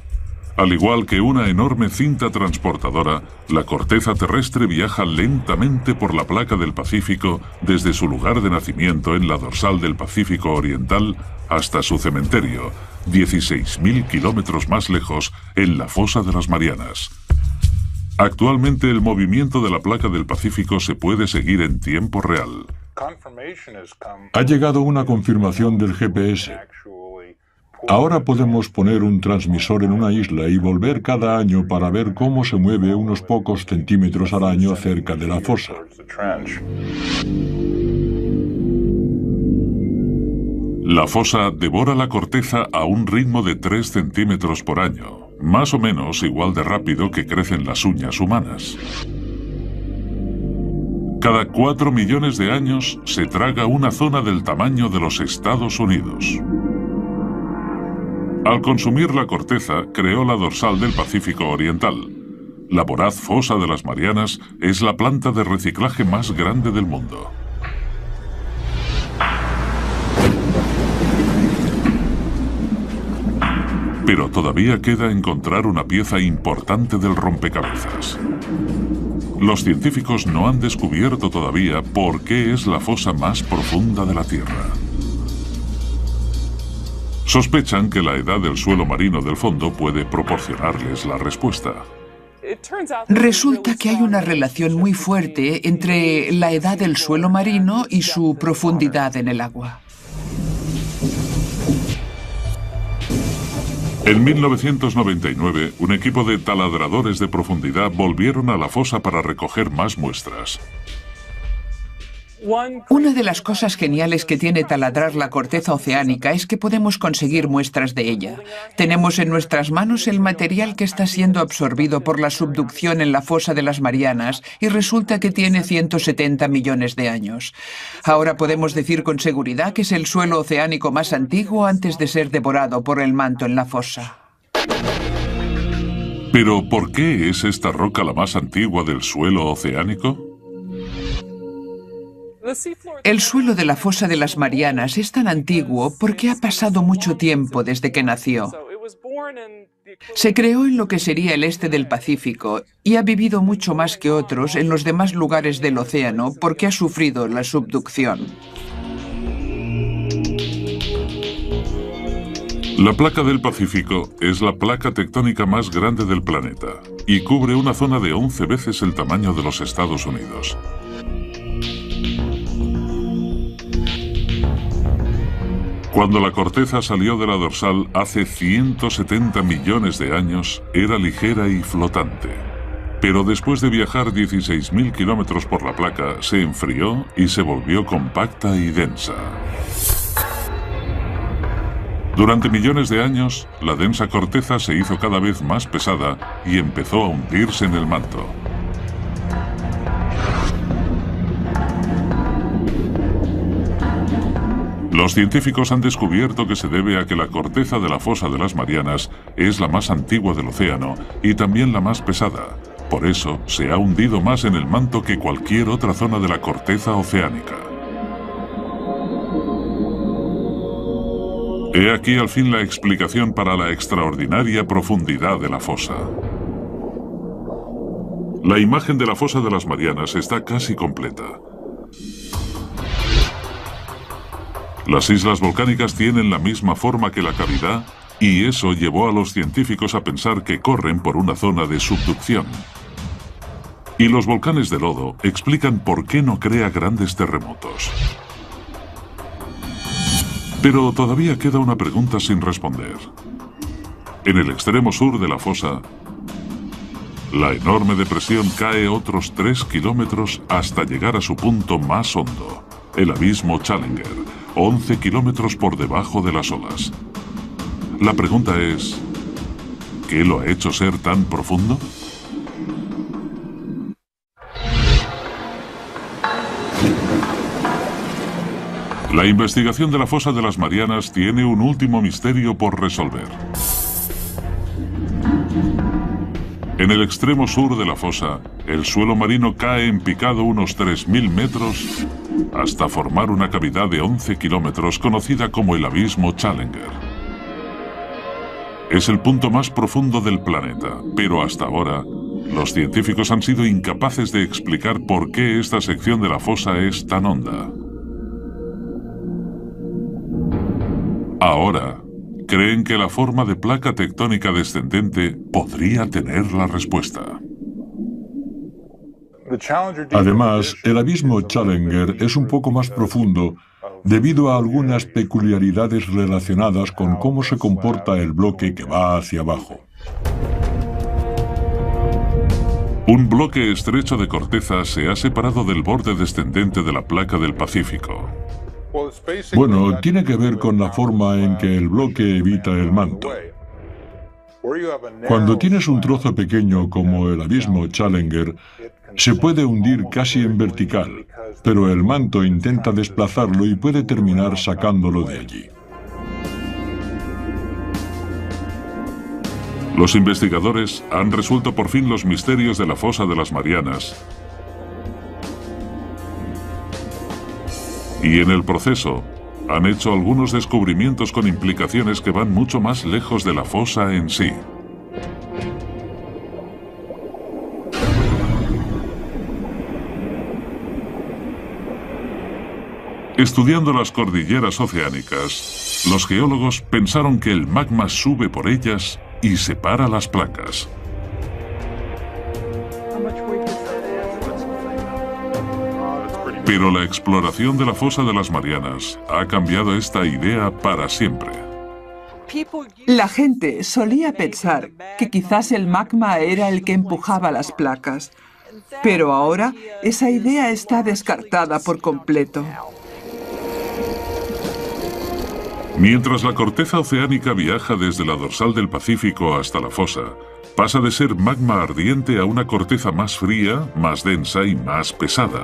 Al igual que una enorme cinta transportadora, la corteza terrestre viaja lentamente por la placa del Pacífico desde su lugar de nacimiento en la dorsal del Pacífico Oriental hasta su cementerio, 16.000 kilómetros más lejos, en la fosa de las Marianas. Actualmente el movimiento de la placa del Pacífico se puede seguir en tiempo real. Ha llegado una confirmación del GPS. Ahora podemos poner un transmisor en una isla y volver cada año para ver cómo se mueve unos pocos centímetros al año cerca de la fosa. La fosa devora la corteza a un ritmo de 3 centímetros por año, más o menos igual de rápido que crecen las uñas humanas. Cada 4 millones de años se traga una zona del tamaño de los Estados Unidos. Al consumir la corteza, creó la dorsal del Pacífico Oriental. La voraz fosa de las Marianas es la planta de reciclaje más grande del mundo. Pero todavía queda encontrar una pieza importante del rompecabezas. Los científicos no han descubierto todavía por qué es la fosa más profunda de la Tierra. Sospechan que la edad del suelo marino del fondo puede proporcionarles la respuesta. Resulta que hay una relación muy fuerte entre la edad del suelo marino y su profundidad en el agua. En 1999, un equipo de taladradores de profundidad volvieron a la fosa para recoger más muestras. Una de las cosas geniales que tiene taladrar la corteza oceánica es que podemos conseguir muestras de ella. Tenemos en nuestras manos el material que está siendo absorbido por la subducción en la fosa de las Marianas y resulta que tiene 170 millones de años. Ahora podemos decir con seguridad que es el suelo oceánico más antiguo antes de ser devorado por el manto en la fosa. ¿Pero por qué es esta roca la más antigua del suelo oceánico? El suelo de la fosa de las Marianas es tan antiguo porque ha pasado mucho tiempo desde que nació. Se creó en lo que sería el este del Pacífico y ha vivido mucho más que otros en los demás lugares del océano porque ha sufrido la subducción. La placa del Pacífico es la placa tectónica más grande del planeta y cubre una zona de 11 veces el tamaño de los Estados Unidos. Cuando la corteza salió de la dorsal hace 170 millones de años, era ligera y flotante. Pero después de viajar 16.000 kilómetros por la placa, se enfrió y se volvió compacta y densa. Durante millones de años, la densa corteza se hizo cada vez más pesada y empezó a hundirse en el manto. Los científicos han descubierto que se debe a que la corteza de la fosa de las Marianas es la más antigua del océano y también la más pesada. Por eso se ha hundido más en el manto que cualquier otra zona de la corteza oceánica. He aquí al fin la explicación para la extraordinaria profundidad de la fosa. La imagen de la fosa de las Marianas está casi completa. Las islas volcánicas tienen la misma forma que la cavidad y eso llevó a los científicos a pensar que corren por una zona de subducción. Y los volcanes de lodo explican por qué no crea grandes terremotos. Pero todavía queda una pregunta sin responder. En el extremo sur de la fosa, la enorme depresión cae otros 3 kilómetros hasta llegar a su punto más hondo, el abismo Challenger, 11 kilómetros por debajo de las olas. La pregunta es, ¿qué lo ha hecho ser tan profundo? La investigación de la fosa de las Marianas tiene un último misterio por resolver. En el extremo sur de la fosa, el suelo marino cae en picado unos 3.000 metros hasta formar una cavidad de 11 kilómetros conocida como el abismo Challenger. Es el punto más profundo del planeta, pero hasta ahora los científicos han sido incapaces de explicar por qué esta sección de la fosa es tan honda. Ahora, creen que la forma de placa tectónica descendente podría tener la respuesta. Además, el abismo Challenger es un poco más profundo debido a algunas peculiaridades relacionadas con cómo se comporta el bloque que va hacia abajo. Un bloque estrecho de corteza se ha separado del borde descendente de la placa del Pacífico. Bueno, tiene que ver con la forma en que el bloque evita el manto. Cuando tienes un trozo pequeño como el abismo Challenger, se puede hundir casi en vertical, pero el manto intenta desplazarlo y puede terminar sacándolo de allí. Los investigadores han resuelto por fin los misterios de la fosa de las Marianas. Y en el proceso, han hecho algunos descubrimientos con implicaciones que van mucho más lejos de la fosa en sí. Estudiando las cordilleras oceánicas, los geólogos pensaron que el magma sube por ellas y separa las placas. Pero la exploración de la fosa de las Marianas ha cambiado esta idea para siempre. La gente solía pensar que quizás el magma era el que empujaba las placas, pero ahora esa idea está descartada por completo. Mientras la corteza oceánica viaja desde la dorsal del Pacífico hasta la fosa, pasa de ser magma ardiente a una corteza más fría, más densa y más pesada.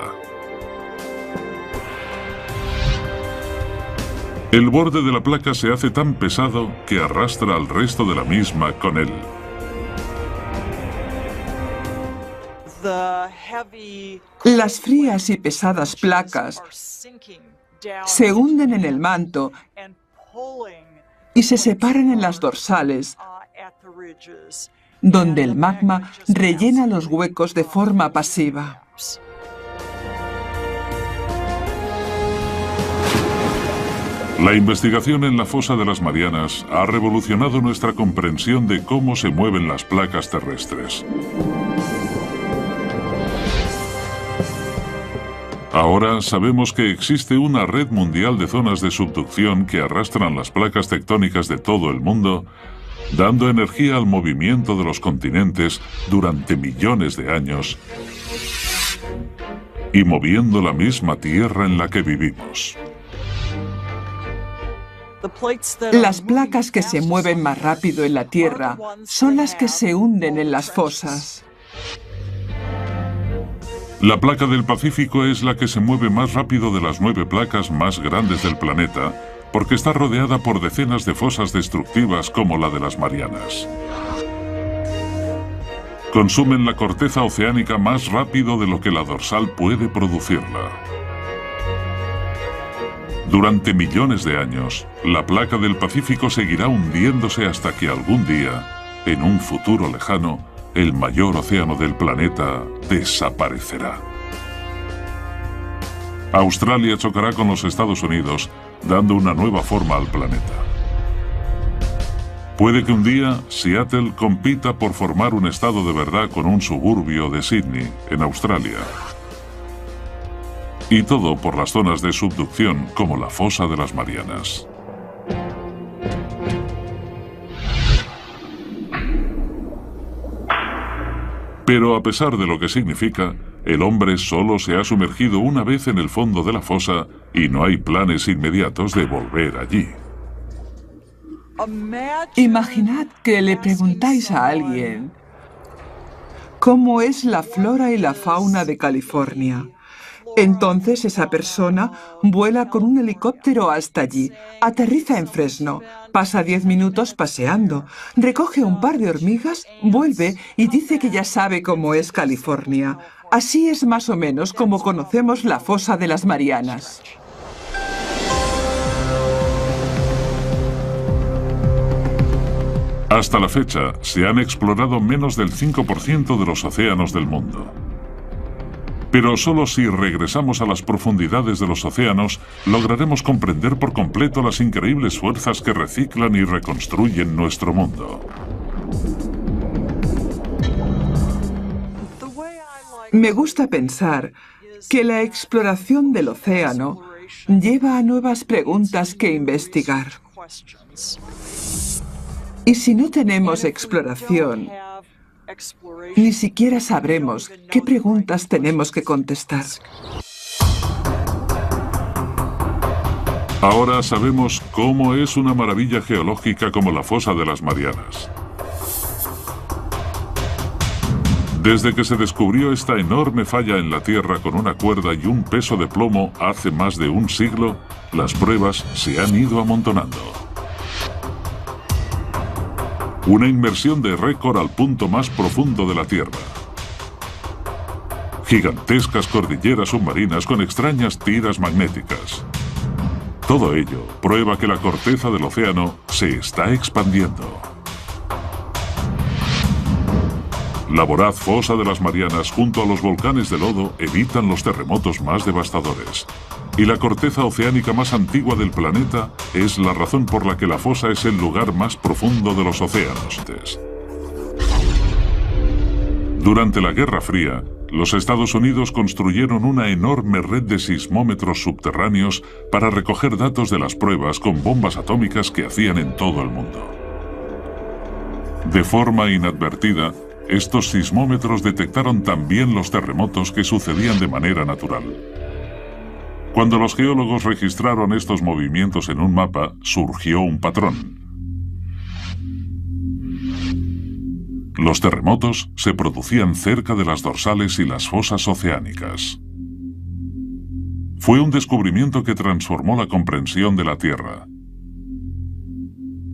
El borde de la placa se hace tan pesado que arrastra al resto de la misma con él. Las frías y pesadas placas se hunden en el manto y se separan en las dorsales, donde el magma rellena los huecos de forma pasiva. La investigación en la fosa de las Marianas ha revolucionado nuestra comprensión de cómo se mueven las placas terrestres. Ahora sabemos que existe una red mundial de zonas de subducción que arrastran las placas tectónicas de todo el mundo, dando energía al movimiento de los continentes durante millones de años y moviendo la misma tierra en la que vivimos. Las placas que se mueven más rápido en la Tierra son las que se hunden en las fosas. La placa del Pacífico es la que se mueve más rápido de las 9 placas más grandes del planeta, porque está rodeada por decenas de fosas destructivas como la de las Marianas. Consumen la corteza oceánica más rápido de lo que la dorsal puede producirla. Durante millones de años, la placa del Pacífico seguirá hundiéndose hasta que algún día, en un futuro lejano, el mayor océano del planeta desaparecerá. Australia chocará con los Estados Unidos, dando una nueva forma al planeta. Puede que un día Seattle compita por formar un estado de verdad con un suburbio de Sydney, en Australia. Y todo por las zonas de subducción como la fosa de las Marianas. Pero a pesar de lo que significa, el hombre solo se ha sumergido una vez en el fondo de la fosa y no hay planes inmediatos de volver allí. Imaginad que le preguntáis a alguien cómo es la flora y la fauna de California. Entonces esa persona vuela con un helicóptero hasta allí, aterriza en Fresno, pasa 10 minutos paseando, recoge un par de hormigas, vuelve y dice que ya sabe cómo es California. Así es más o menos como conocemos la fosa de las Marianas. Hasta la fecha, se han explorado menos del 5% de los océanos del mundo. Pero solo si regresamos a las profundidades de los océanos, lograremos comprender por completo las increíbles fuerzas que reciclan y reconstruyen nuestro mundo. Me gusta pensar que la exploración del océano lleva a nuevas preguntas que investigar. Y si no tenemos exploración, ni siquiera sabremos qué preguntas tenemos que contestar. Ahora sabemos cómo es una maravilla geológica como la fosa de las Marianas. Desde que se descubrió esta enorme falla en la Tierra con una cuerda y un peso de plomo hace más de un siglo, las pruebas se han ido amontonando. Una inmersión de récord al punto más profundo de la Tierra. Gigantescas cordilleras submarinas con extrañas tiras magnéticas. Todo ello prueba que la corteza del océano se está expandiendo. La voraz fosa de las Marianas junto a los volcanes de lodo evitan los terremotos más devastadores. Y la corteza oceánica más antigua del planeta es la razón por la que la fosa es el lugar más profundo de los océanos. Durante la Guerra Fría, los Estados Unidos construyeron una enorme red de sismómetros subterráneos para recoger datos de las pruebas con bombas atómicas que hacían en todo el mundo. De forma inadvertida, estos sismómetros detectaron también los terremotos que sucedían de manera natural. Cuando los geólogos registraron estos movimientos en un mapa, surgió un patrón. Los terremotos se producían cerca de las dorsales y las fosas oceánicas. Fue un descubrimiento que transformó la comprensión de la Tierra.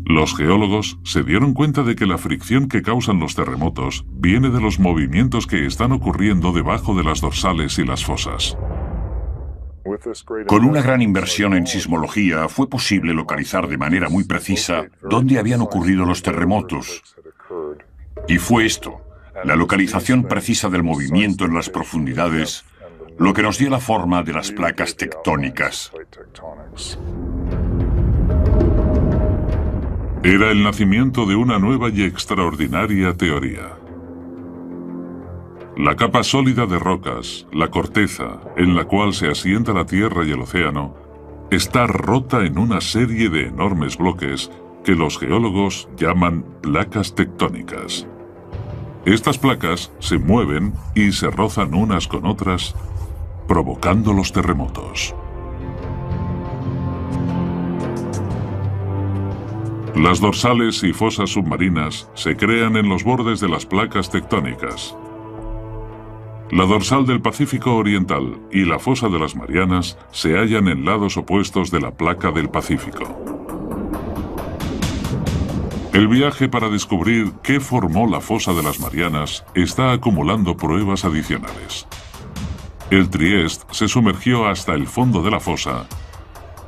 Los geólogos se dieron cuenta de que la fricción que causan los terremotos viene de los movimientos que están ocurriendo debajo de las dorsales y las fosas. Con una gran inversión en sismología, fue posible localizar de manera muy precisa dónde habían ocurrido los terremotos. Y fue esto, la localización precisa del movimiento en las profundidades, lo que nos dio la forma de las placas tectónicas. Era el nacimiento de una nueva y extraordinaria teoría. La capa sólida de rocas, la corteza, en la cual se asienta la Tierra y el océano, está rota en una serie de enormes bloques que los geólogos llaman placas tectónicas. Estas placas se mueven y se rozan unas con otras, provocando los terremotos. Las dorsales y fosas submarinas se crean en los bordes de las placas tectónicas. La dorsal del Pacífico Oriental y la fosa de las Marianas se hallan en lados opuestos de la placa del Pacífico. El viaje para descubrir qué formó la fosa de las Marianas está acumulando pruebas adicionales. El Trieste se sumergió hasta el fondo de la fosa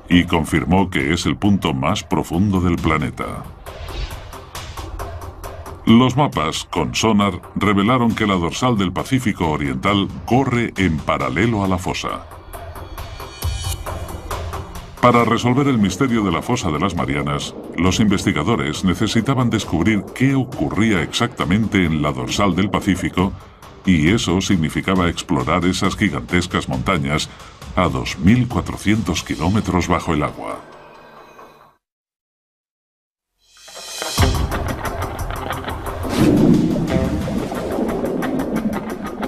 y confirmó que es el punto más profundo del planeta. Los mapas con sonar revelaron que la dorsal del Pacífico Oriental corre en paralelo a la fosa. Para resolver el misterio de la fosa de las Marianas, los investigadores necesitaban descubrir qué ocurría exactamente en la dorsal del Pacífico, y eso significaba explorar esas gigantescas montañas a 2.400 kilómetros bajo el agua.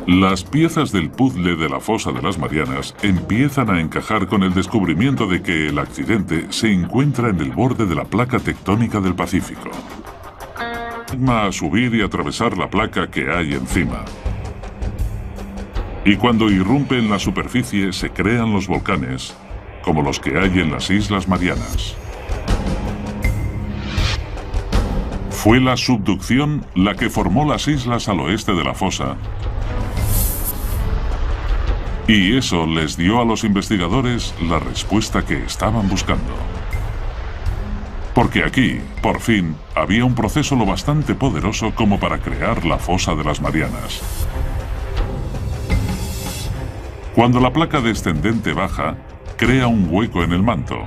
Las piezas del puzzle de la fosa de las Marianas empiezan a encajar con el descubrimiento de que el accidente se encuentra en el borde de la placa tectónica del Pacífico. Va a subir y atravesar la placa que hay encima. Y cuando irrumpe en la superficie se crean los volcanes, como los que hay en las Islas Marianas. Fue la subducción la que formó las islas al oeste de la fosa, y eso les dio a los investigadores la respuesta que estaban buscando. Porque aquí, por fin, había un proceso lo bastante poderoso como para crear la fosa de las Marianas. Cuando la placa descendente baja, crea un hueco en el manto.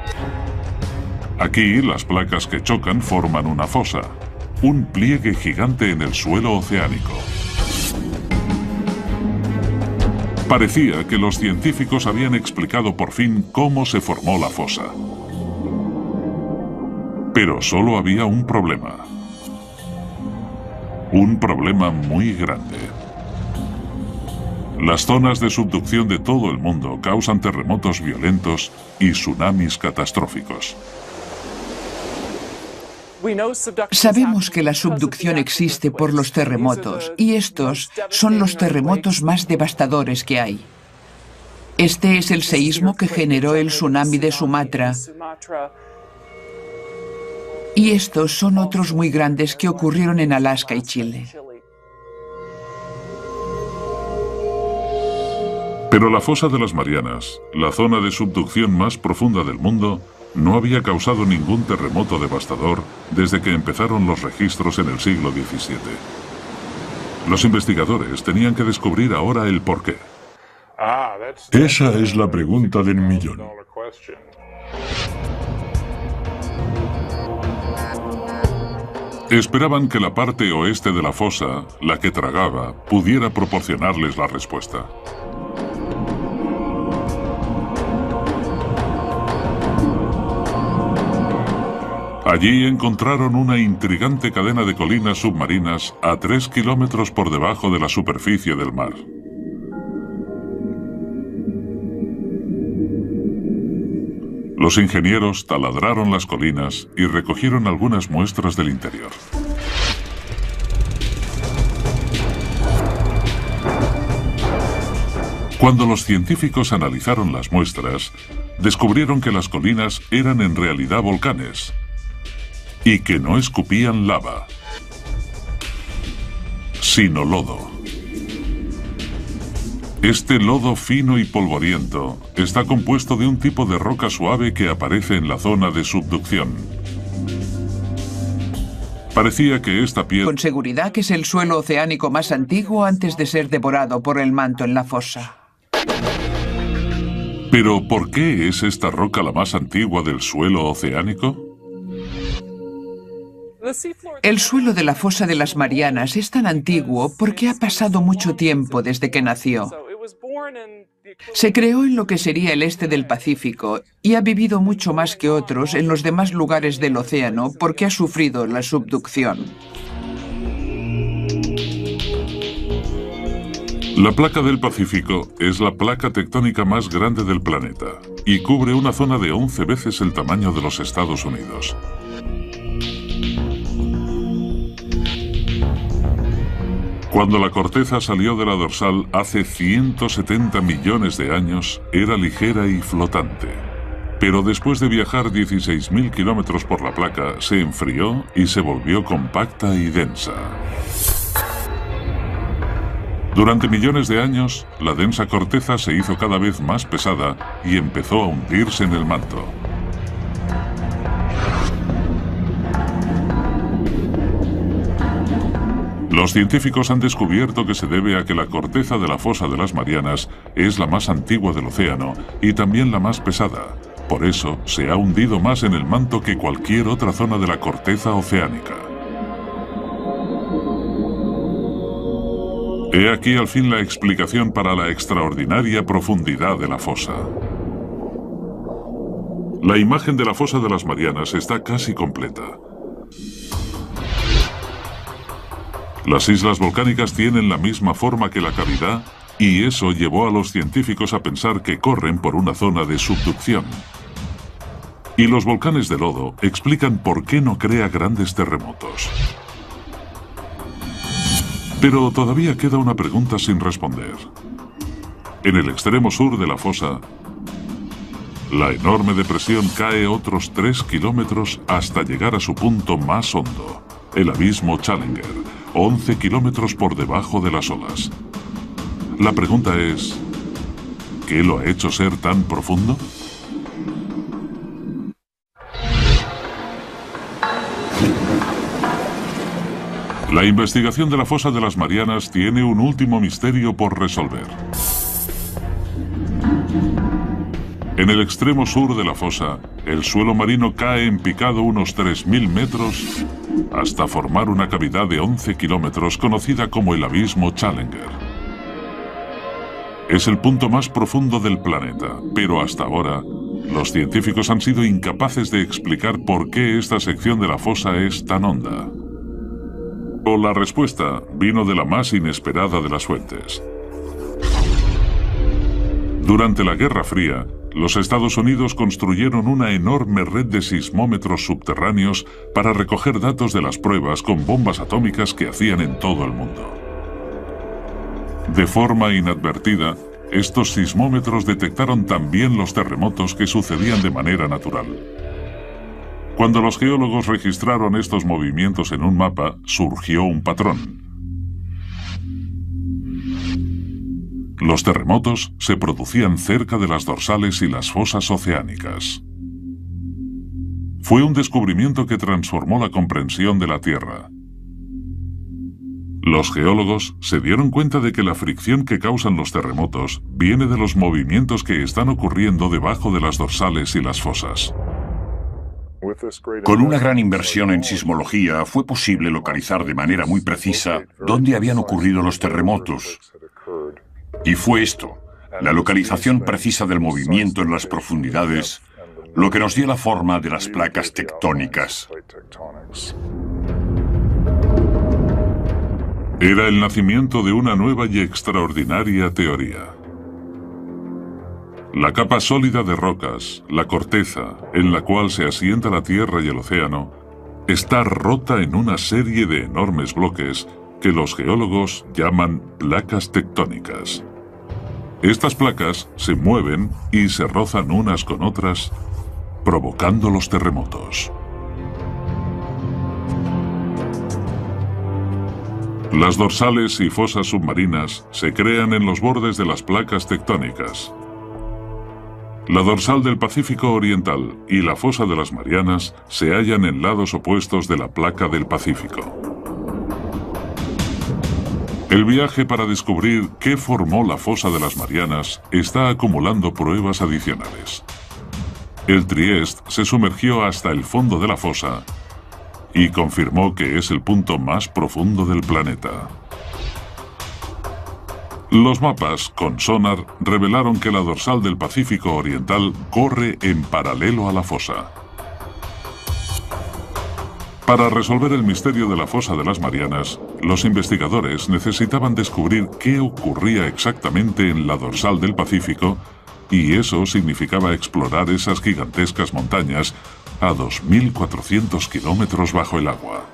Aquí, las placas que chocan forman una fosa, un pliegue gigante en el suelo oceánico. Parecía que los científicos habían explicado por fin cómo se formó la fosa. Pero solo había un problema. Un problema muy grande. Las zonas de subducción de todo el mundo causan terremotos violentos y tsunamis catastróficos. Sabemos que la subducción existe por los terremotos, y estos son los terremotos más devastadores que hay. Este es el seísmo que generó el tsunami de Sumatra. Y estos son otros muy grandes que ocurrieron en Alaska y Chile. Pero la fosa de las Marianas, la zona de subducción más profunda del mundo, no había causado ningún terremoto devastador desde que empezaron los registros en el siglo XVII. Los investigadores tenían que descubrir ahora el porqué. Esa es la pregunta del millón. Esperaban que la parte oeste de la fosa, la que tragaba, pudiera proporcionarles la respuesta. Allí encontraron una intrigante cadena de colinas submarinas a 3 kilómetros por debajo de la superficie del mar. Los ingenieros taladraron las colinas y recogieron algunas muestras del interior. Cuando los científicos analizaron las muestras, descubrieron que las colinas eran en realidad volcanes y que no escupían lava, sino lodo. Este lodo fino y polvoriento está compuesto de un tipo de roca suave que aparece en la zona de subducción. Parecía que esta piedra... Con seguridad que es el suelo oceánico más antiguo antes de ser devorado por el manto en la fosa. ¿Pero por qué es esta roca la más antigua del suelo oceánico? El suelo de la fosa de las Marianas es tan antiguo porque ha pasado mucho tiempo desde que nació. Se creó en lo que sería el este del Pacífico y ha vivido mucho más que otros en los demás lugares del océano porque ha sufrido la subducción. La placa del Pacífico es la placa tectónica más grande del planeta y cubre una zona de 11 veces el tamaño de los Estados Unidos. Cuando la corteza salió de la dorsal hace 170 millones de años, era ligera y flotante. Pero después de viajar 16.000 kilómetros por la placa, se enfrió y se volvió compacta y densa. Durante millones de años, la densa corteza se hizo cada vez más pesada y empezó a hundirse en el manto. Los científicos han descubierto que se debe a que la corteza de la fosa de las Marianas es la más antigua del océano y también la más pesada. Por eso se ha hundido más en el manto que cualquier otra zona de la corteza oceánica. He aquí al fin la explicación para la extraordinaria profundidad de la fosa. La imagen de la fosa de las Marianas está casi completa. Las islas volcánicas tienen la misma forma que la cavidad y eso llevó a los científicos a pensar que corren por una zona de subducción. Y los volcanes de lodo explican por qué no crea grandes terremotos. Pero todavía queda una pregunta sin responder. En el extremo sur de la fosa, la enorme depresión cae otros 3 kilómetros hasta llegar a su punto más hondo, el abismo Challenger, 11 kilómetros por debajo de las olas. La pregunta es, ¿qué lo ha hecho ser tan profundo? La investigación de la fosa de las Marianas tiene un último misterio por resolver. En el extremo sur de la fosa, el suelo marino cae en picado unos 3.000 metros hasta formar una cavidad de 11 kilómetros conocida como el abismo Challenger. Es el punto más profundo del planeta, pero hasta ahora los científicos han sido incapaces de explicar por qué esta sección de la fosa es tan honda. O la respuesta vino de la más inesperada de las fuentes. Durante la Guerra Fría, los Estados Unidos construyeron una enorme red de sismómetros subterráneos para recoger datos de las pruebas con bombas atómicas que hacían en todo el mundo. De forma inadvertida, estos sismómetros detectaron también los terremotos que sucedían de manera natural. Cuando los geólogos registraron estos movimientos en un mapa, surgió un patrón. Los terremotos se producían cerca de las dorsales y las fosas oceánicas. Fue un descubrimiento que transformó la comprensión de la Tierra. Los geólogos se dieron cuenta de que la fricción que causan los terremotos viene de los movimientos que están ocurriendo debajo de las dorsales y las fosas. Con una gran inversión en sismología fue posible localizar de manera muy precisa dónde habían ocurrido los terremotos. Y fue esto, la localización precisa del movimiento en las profundidades, lo que nos dio la forma de las placas tectónicas. Era el nacimiento de una nueva y extraordinaria teoría. La capa sólida de rocas, la corteza, en la cual se asienta la Tierra y el océano, está rota en una serie de enormes bloques que los geólogos llaman placas tectónicas. Estas placas se mueven y se rozan unas con otras, provocando los terremotos. Las dorsales y fosas submarinas se crean en los bordes de las placas tectónicas. La dorsal del Pacífico Oriental y la fosa de las Marianas se hallan en lados opuestos de la placa del Pacífico. El viaje para descubrir qué formó la fosa de las Marianas está acumulando pruebas adicionales. El Trieste se sumergió hasta el fondo de la fosa y confirmó que es el punto más profundo del planeta. Los mapas con sonar revelaron que la dorsal del Pacífico Oriental corre en paralelo a la fosa. Para resolver el misterio de la fosa de las Marianas, los investigadores necesitaban descubrir qué ocurría exactamente en la dorsal del Pacífico, y eso significaba explorar esas gigantescas montañas a 2.400 kilómetros bajo el agua.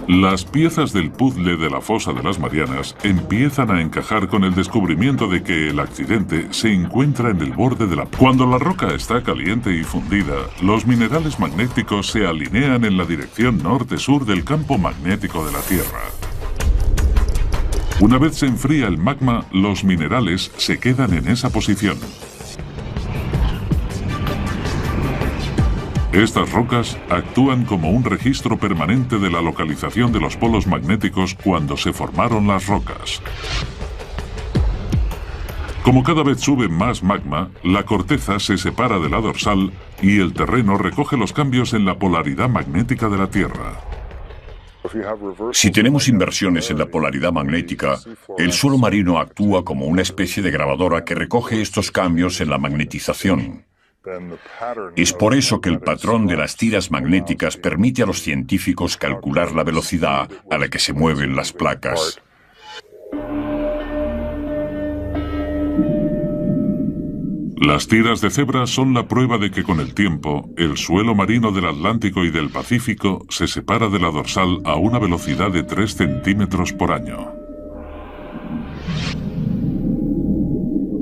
Las piezas del puzzle de la fosa de las Marianas empiezan a encajar con el descubrimiento de que el accidente se encuentra en el borde de la... Cuando la roca está caliente y fundida, los minerales magnéticos se alinean en la dirección norte-sur del campo magnético de la Tierra. Una vez se enfría el magma, los minerales se quedan en esa posición. Estas rocas actúan como un registro permanente de la localización de los polos magnéticos cuando se formaron las rocas. Como cada vez sube más magma, la corteza se separa de la dorsal y el terreno recoge los cambios en la polaridad magnética de la Tierra. Si tenemos inversiones en la polaridad magnética, el suelo marino actúa como una especie de grabadora que recoge estos cambios en la magnetización. Es por eso que el patrón de las tiras magnéticas permite a los científicos calcular la velocidad a la que se mueven las placas. Las tiras de cebra son la prueba de que con el tiempo, el suelo marino del Atlántico y del Pacífico se separa de la dorsal a una velocidad de 3 centímetros por año.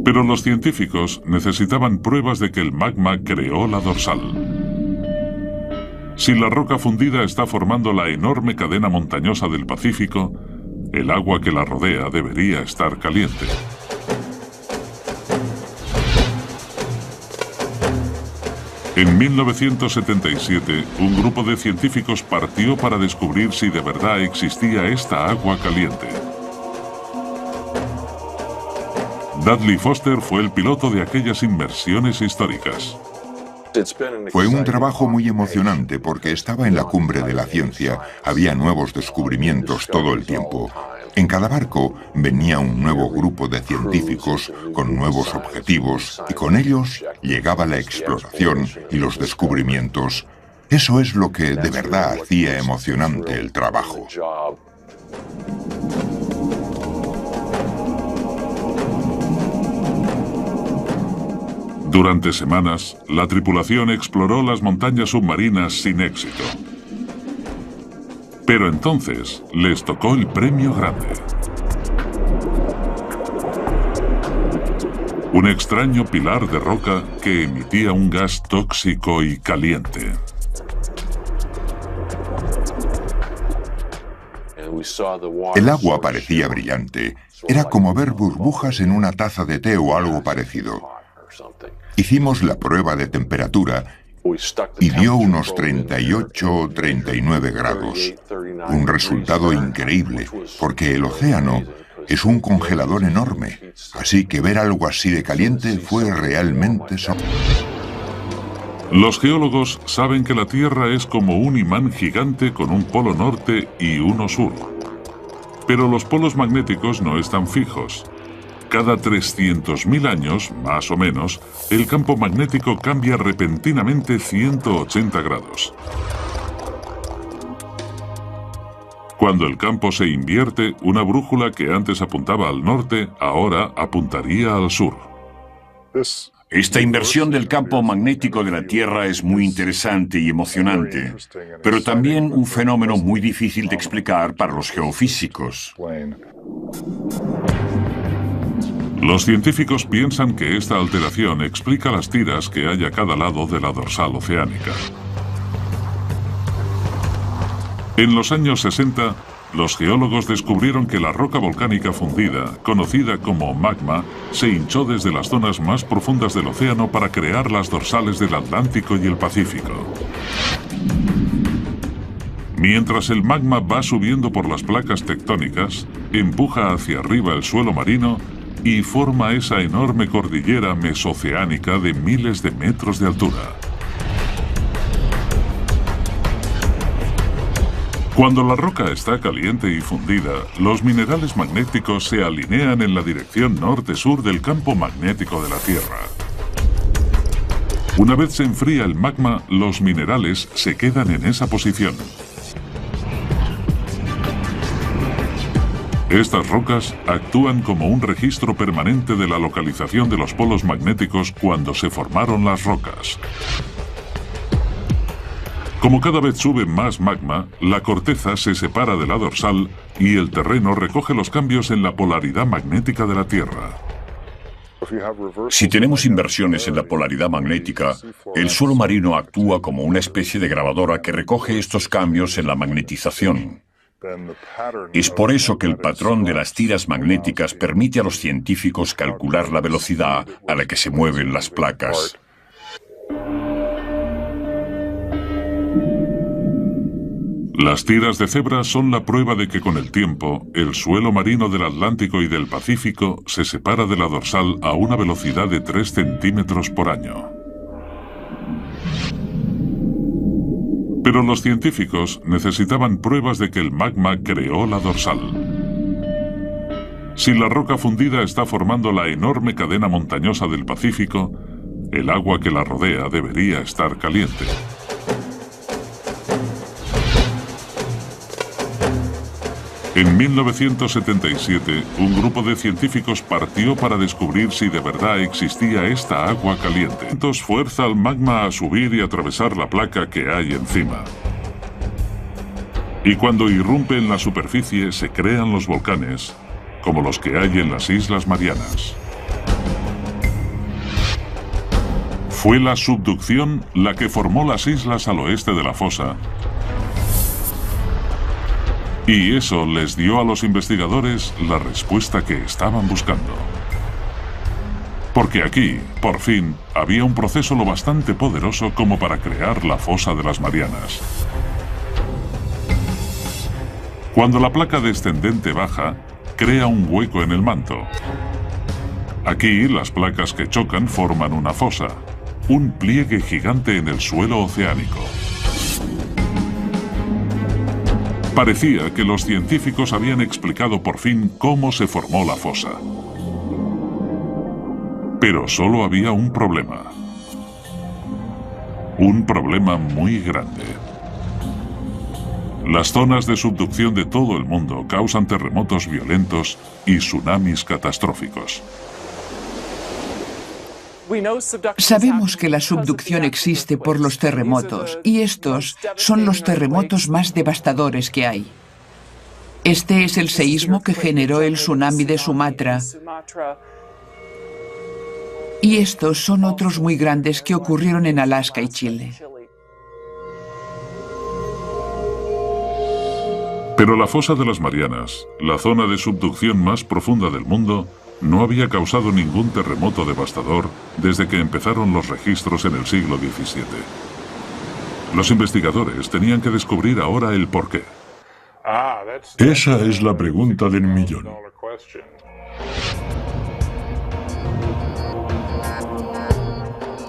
Pero los científicos necesitaban pruebas de que el magma creó la dorsal. Si la roca fundida está formando la enorme cadena montañosa del Pacífico, el agua que la rodea debería estar caliente. En 1977, un grupo de científicos partió para descubrir si de verdad existía esta agua caliente. Dudley Foster fue el piloto de aquellas inmersiones históricas. Fue un trabajo muy emocionante porque estaba en la cumbre de la ciencia. Había nuevos descubrimientos todo el tiempo. En cada barco venía un nuevo grupo de científicos con nuevos objetivos y con ellos llegaba la exploración y los descubrimientos. Eso es lo que de verdad hacía emocionante el trabajo. Durante semanas, la tripulación exploró las montañas submarinas sin éxito. Pero entonces les tocó el premio grande. Un extraño pilar de roca que emitía un gas tóxico y caliente. El agua parecía brillante. Era como ver burbujas en una taza de té o algo parecido. Hicimos la prueba de temperatura y dio unos 38 o 39 grados. Un resultado increíble, porque el océano es un congelador enorme. Así que ver algo así de caliente fue realmente sorprendente. Los geólogos saben que la Tierra es como un imán gigante con un polo norte y uno sur. Pero los polos magnéticos no están fijos. Cada 300.000 años, más o menos, el campo magnético cambia repentinamente 180 grados. Cuando el campo se invierte, una brújula que antes apuntaba al norte, ahora apuntaría al sur. Esta inversión del campo magnético de la Tierra es muy interesante y emocionante, pero también un fenómeno muy difícil de explicar para los geofísicos. Los científicos piensan que esta alteración explica las tiras que hay a cada lado de la dorsal oceánica. En los años 60, los geólogos descubrieron que la roca volcánica fundida, conocida como magma, se hinchó desde las zonas más profundas del océano para crear las dorsales del Atlántico y el Pacífico. Mientras el magma va subiendo por las placas tectónicas, empuja hacia arriba el suelo marino y forma esa enorme cordillera mesoceánica de miles de metros de altura. Cuando la roca está caliente y fundida, los minerales magnéticos se alinean en la dirección norte-sur del campo magnético de la Tierra. Una vez se enfría el magma, los minerales se quedan en esa posición. Estas rocas actúan como un registro permanente de la localización de los polos magnéticos cuando se formaron las rocas. Como cada vez sube más magma, la corteza se separa de la dorsal y el terreno recoge los cambios en la polaridad magnética de la Tierra. Si tenemos inversiones en la polaridad magnética, el suelo marino actúa como una especie de grabadora que recoge estos cambios en la magnetización. Es por eso que el patrón de las tiras magnéticas permite a los científicos calcular la velocidad a la que se mueven las placas. Las tiras de cebra son la prueba de que con el tiempo, el suelo marino del Atlántico y del Pacífico se separa de la dorsal a una velocidad de 3 centímetros por año. Pero los científicos necesitaban pruebas de que el magma creó la dorsal. Si la roca fundida está formando la enorme cadena montañosa del Pacífico, el agua que la rodea debería estar caliente. En 1977, un grupo de científicos partió para descubrir si de verdad existía esta agua caliente. Entonces fuerza al magma a subir y atravesar la placa que hay encima. Y cuando irrumpe en la superficie se crean los volcanes, como los que hay en las Islas Marianas. Fue la subducción la que formó las islas al oeste de la fosa. Y eso les dio a los investigadores la respuesta que estaban buscando. Porque aquí, por fin, había un proceso lo bastante poderoso como para crear la fosa de las Marianas. Cuando la placa descendente baja, crea un hueco en el manto. Aquí, las placas que chocan forman una fosa, un pliegue gigante en el suelo oceánico. Parecía que los científicos habían explicado por fin cómo se formó la fosa. Pero solo había un problema. Un problema muy grande. Las zonas de subducción de todo el mundo causan terremotos violentos y tsunamis catastróficos. Sabemos que la subducción existe por los terremotos, y estos son los terremotos más devastadores que hay. Este es el seísmo que generó el tsunami de Sumatra. Y estos son otros muy grandes que ocurrieron en Alaska y Chile. Pero la fosa de las Marianas, la zona de subducción más profunda del mundo, no había causado ningún terremoto devastador desde que empezaron los registros en el siglo XVII. Los investigadores tenían que descubrir ahora el porqué. Esa es la pregunta del millón.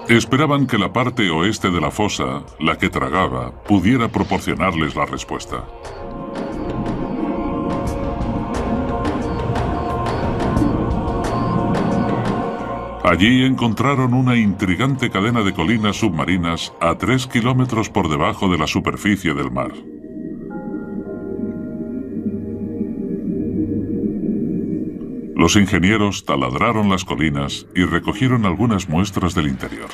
Esperaban que la parte oeste de la fosa, la que tragaba, pudiera proporcionarles la respuesta. Allí encontraron una intrigante cadena de colinas submarinas a 3 kilómetros por debajo de la superficie del mar. Los ingenieros taladraron las colinas y recogieron algunas muestras del interior.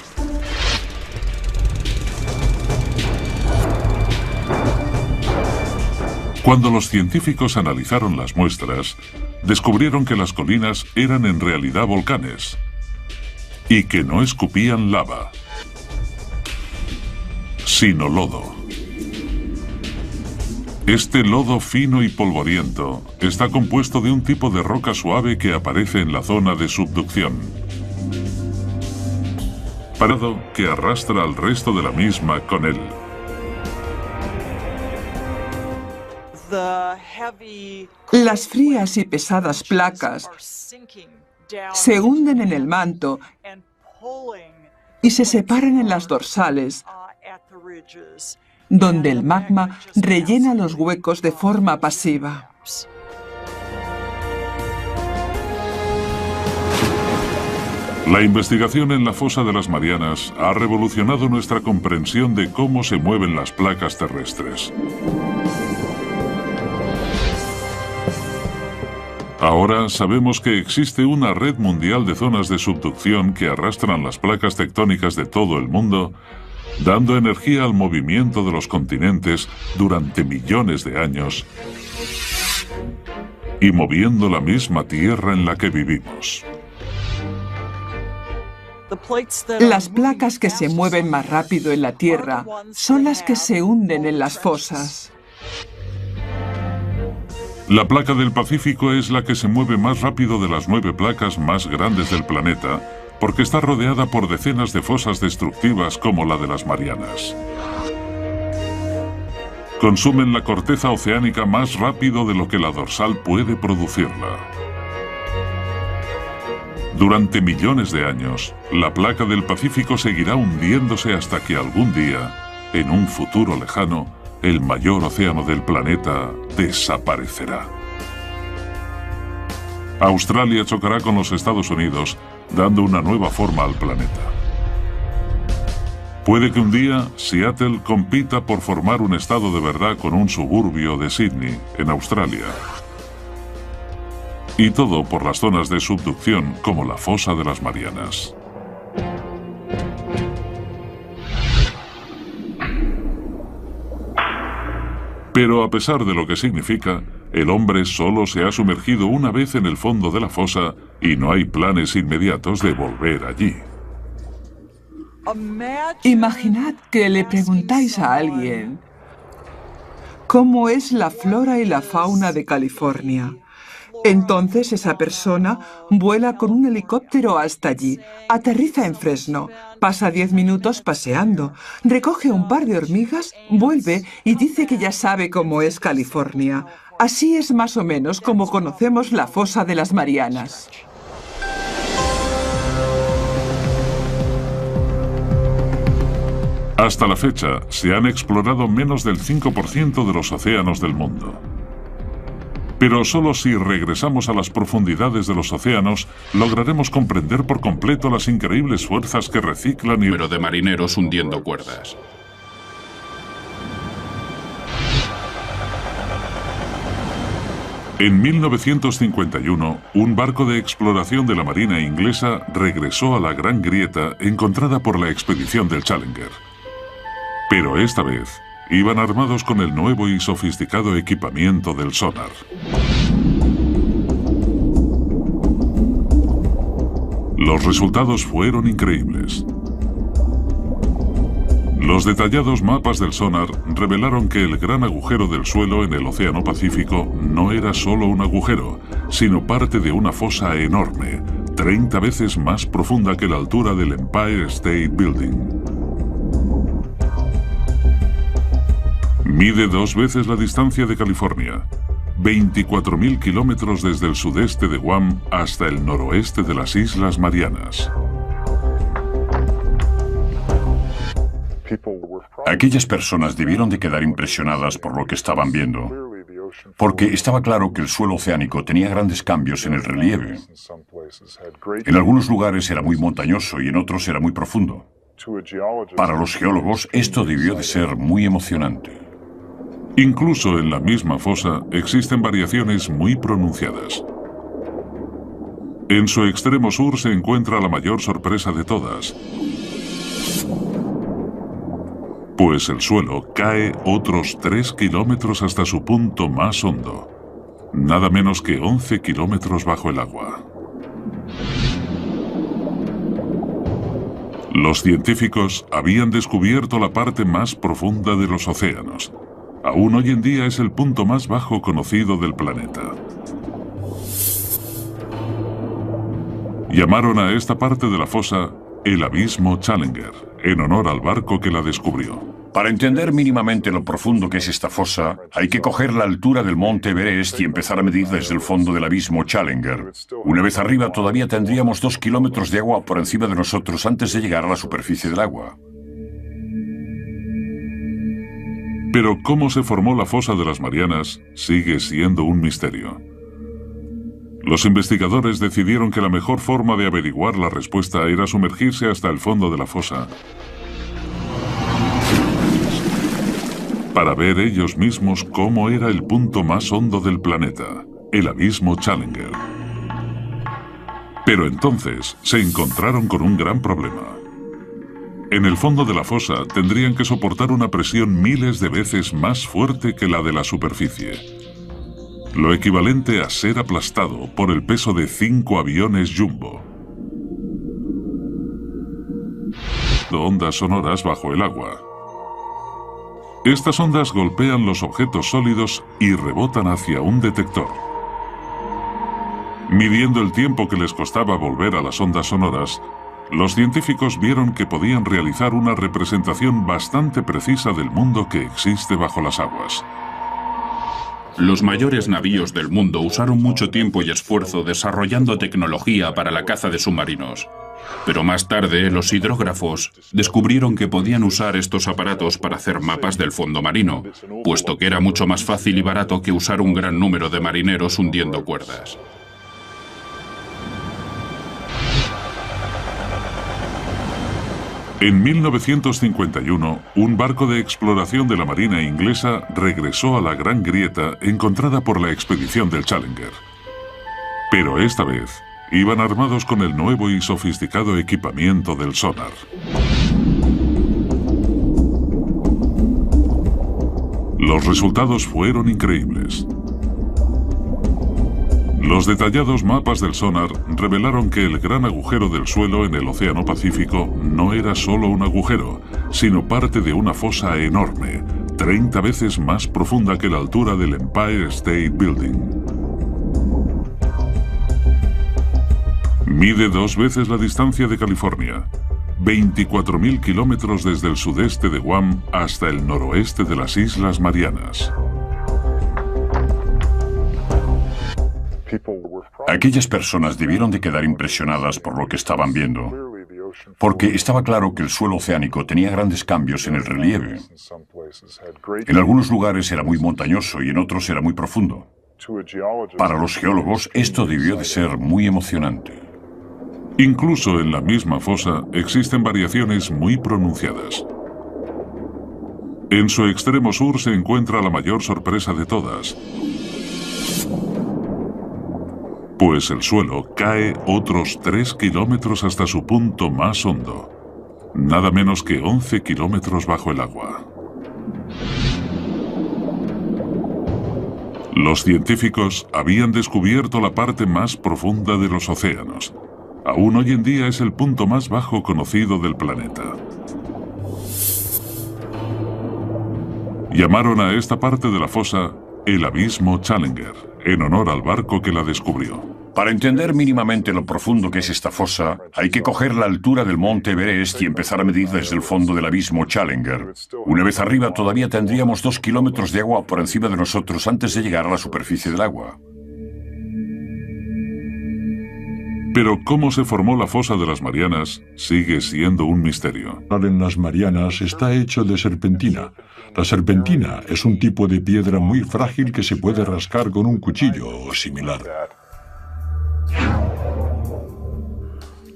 Cuando los científicos analizaron las muestras, descubrieron que las colinas eran en realidad volcanes y que no escupían lava, sino lodo. Este lodo fino y polvoriento está compuesto de un tipo de roca suave que aparece en la zona de subducción, parado que arrastra al resto de la misma con él. Las frías y pesadas placas se hunden en el manto y se separan en las dorsales, donde el magma rellena los huecos de forma pasiva. La investigación en la fosa de las Marianas ha revolucionado nuestra comprensión de cómo se mueven las placas terrestres. Ahora sabemos que existe una red mundial de zonas de subducción que arrastran las placas tectónicas de todo el mundo dando energía al movimiento de los continentes durante millones de años y moviendo la misma Tierra en la que vivimos. Las placas que se mueven más rápido en la Tierra son las que se hunden en las fosas. La placa del Pacífico es la que se mueve más rápido de las 9 placas más grandes del planeta, porque está rodeada por decenas de fosas destructivas como la de las Marianas. Consumen la corteza oceánica más rápido de lo que la dorsal puede producirla. Durante millones de años, la placa del Pacífico seguirá hundiéndose hasta que algún día, en un futuro lejano, el mayor océano del planeta desaparecerá. Australia chocará con los Estados Unidos, dando una nueva forma al planeta. Puede que un día Seattle compita por formar un estado de verdad con un suburbio de Sydney, en Australia. Y todo por las zonas de subducción como la fosa de las Marianas. Pero a pesar de lo que significa, el hombre solo se ha sumergido una vez en el fondo de la fosa y no hay planes inmediatos de volver allí. Imaginad que le preguntáis a alguien cómo es la flora y la fauna de California. Entonces esa persona vuela con un helicóptero hasta allí, aterriza en Fresno, pasa 10 minutos paseando, recoge un par de hormigas, vuelve y dice que ya sabe cómo es California. Así es más o menos como conocemos la fosa de las Marianas. Hasta la fecha, se han explorado menos del 5% de los océanos del mundo. Pero solo si regresamos a las profundidades de los océanos, lograremos comprender por completo las increíbles fuerzas que reciclan y... Pero de marineros hundiendo cuerdas. En 1951, un barco de exploración de la Marina inglesa regresó a la Gran Grieta encontrada por la expedición del Challenger. Pero esta vez, iban armados con el nuevo y sofisticado equipamiento del sonar. Los resultados fueron increíbles. Los detallados mapas del sonar revelaron que el gran agujero del suelo en el Océano Pacífico no era solo un agujero, sino parte de una fosa enorme, 30 veces más profunda que la altura del Empire State Building. Mide 2 veces la distancia de California, 24.000 kilómetros desde el sudeste de Guam hasta el noroeste de las Islas Marianas. Aquellas personas debieron de quedar impresionadas por lo que estaban viendo, porque estaba claro que el suelo oceánico tenía grandes cambios en el relieve. En algunos lugares era muy montañoso y en otros era muy profundo. Para los geólogos esto debió de ser muy emocionante. Incluso en la misma fosa existen variaciones muy pronunciadas. En su extremo sur se encuentra la mayor sorpresa de todas, pues el suelo cae otros 3 kilómetros hasta su punto más hondo, nada menos que 11 kilómetros bajo el agua. Los científicos habían descubierto la parte más profunda de los océanos. Aún hoy en día es el punto más bajo conocido del planeta. Llamaron a esta parte de la fosa el Abismo Challenger, en honor al barco que la descubrió. Para entender mínimamente lo profundo que es esta fosa, hay que coger la altura del monte Everest y empezar a medir desde el fondo del Abismo Challenger. Una vez arriba todavía tendríamos 2 kilómetros de agua por encima de nosotros antes de llegar a la superficie del agua. Pero cómo se formó la fosa de las Marianas sigue siendo un misterio. Los investigadores decidieron que la mejor forma de averiguar la respuesta era sumergirse hasta el fondo de la fosa para ver ellos mismos cómo era el punto más hondo del planeta, el Abismo Challenger. Pero entonces se encontraron con un gran problema. En el fondo de la fosa tendrían que soportar una presión miles de veces más fuerte que la de la superficie. Lo equivalente a ser aplastado por el peso de 5 aviones Jumbo. Ondas sonoras bajo el agua. Estas ondas golpean los objetos sólidos y rebotan hacia un detector. Midiendo el tiempo que les costaba volver a las ondas sonoras, los científicos vieron que podían realizar una representación bastante precisa del mundo que existe bajo las aguas. Los mayores navíos del mundo usaron mucho tiempo y esfuerzo desarrollando tecnología para la caza de submarinos. Pero más tarde, los hidrógrafos descubrieron que podían usar estos aparatos para hacer mapas del fondo marino, puesto que era mucho más fácil y barato que usar un gran número de marineros hundiendo cuerdas. En 1951, un barco de exploración de la Marina inglesa regresó a la Gran Grieta encontrada por la expedición del Challenger. Pero esta vez, iban armados con el nuevo y sofisticado equipamiento del sonar. Los resultados fueron increíbles. Los detallados mapas del sonar revelaron que el gran agujero del suelo en el Océano Pacífico no era solo un agujero, sino parte de una fosa enorme, 30 veces más profunda que la altura del Empire State Building. Mide 2 veces la distancia de California, 24.000 kilómetros desde el sudeste de Guam hasta el noroeste de las Islas Marianas. Aquellas personas debieron de quedar impresionadas por lo que estaban viendo, porque estaba claro que el suelo oceánico tenía grandes cambios en el relieve. En algunos lugares era muy montañoso y en otros era muy profundo. Para los geólogos esto debió de ser muy emocionante. Incluso en la misma fosa existen variaciones muy pronunciadas. En su extremo sur se encuentra la mayor sorpresa de todas, pues el suelo cae otros 3 kilómetros hasta su punto más hondo, nada menos que 11 kilómetros bajo el agua. Los científicos habían descubierto la parte más profunda de los océanos. Aún hoy en día es el punto más bajo conocido del planeta. Llamaron a esta parte de la fosa el Abismo Challenger, en honor al barco que la descubrió. Para entender mínimamente lo profundo que es esta fosa, hay que coger la altura del monte Everest y empezar a medir desde el fondo del Abismo Challenger. Una vez arriba todavía tendríamos 2 kilómetros de agua por encima de nosotros antes de llegar a la superficie del agua. Pero cómo se formó la fosa de las Marianas sigue siendo un misterio. En las Marianas está hecho de serpentina. La serpentina es un tipo de piedra muy frágil que se puede rascar con un cuchillo o similar.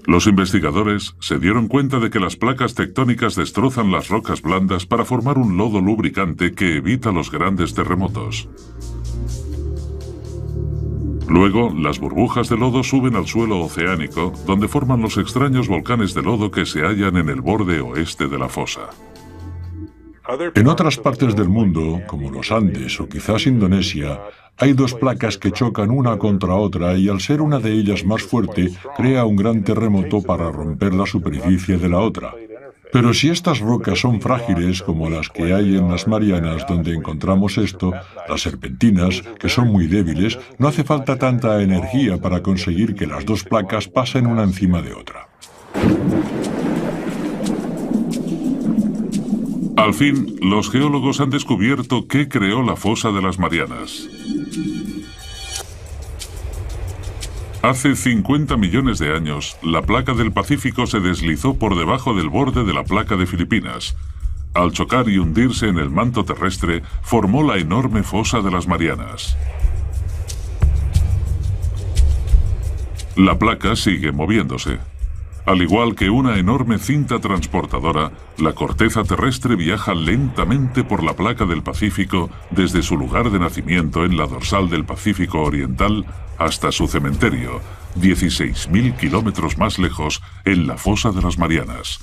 Los investigadores se dieron cuenta de que las placas tectónicas destrozan las rocas blandas para formar un lodo lubricante que evita los grandes terremotos. Luego, las burbujas de lodo suben al suelo oceánico, donde forman los extraños volcanes de lodo que se hallan en el borde oeste de la fosa. En otras partes del mundo, como los Andes o quizás Indonesia, hay 2 placas que chocan una contra otra y al ser una de ellas más fuerte, crea un gran terremoto para romper la superficie de la otra. Pero si estas rocas son frágiles, como las que hay en las Marianas donde encontramos esto, las serpentinas, que son muy débiles, no hace falta tanta energía para conseguir que las 2 placas pasen una encima de otra. Al fin, los geólogos han descubierto qué creó la fosa de las Marianas. Hace 50 millones de años, la placa del Pacífico se deslizó por debajo del borde de la placa de Filipinas. Al chocar y hundirse en el manto terrestre, formó la enorme fosa de las Marianas. La placa sigue moviéndose. Al igual que una enorme cinta transportadora, la corteza terrestre viaja lentamente por la placa del Pacífico desde su lugar de nacimiento en la dorsal del Pacífico Oriental hasta su cementerio, 16.000 kilómetros más lejos, en la fosa de las Marianas.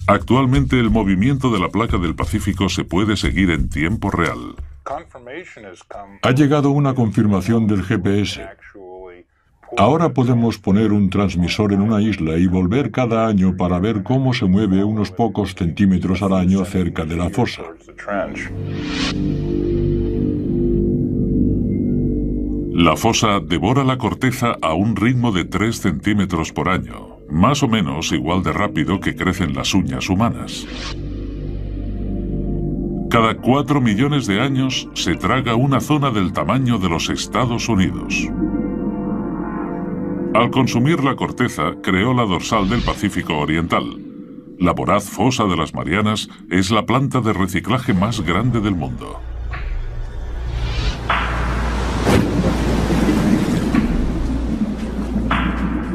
Actualmente el movimiento de la placa del Pacífico se puede seguir en tiempo real. Ha llegado una confirmación del GPS. Ahora podemos poner un transmisor en una isla y volver cada año para ver cómo se mueve unos pocos centímetros al año cerca de la fosa. La fosa devora la corteza a un ritmo de 3 centímetros por año, más o menos igual de rápido que crecen las uñas humanas. Cada 4 millones de años se traga una zona del tamaño de los Estados Unidos. Al consumir la corteza, creó la dorsal del Pacífico Oriental. La voraz fosa de las Marianas es la planta de reciclaje más grande del mundo.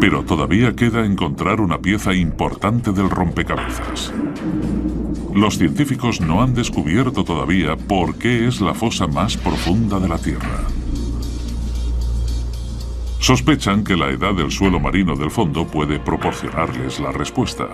Pero todavía queda encontrar una pieza importante del rompecabezas. Los científicos no han descubierto todavía por qué es la fosa más profunda de la Tierra. Sospechan que la edad del suelo marino del fondo puede proporcionarles la respuesta.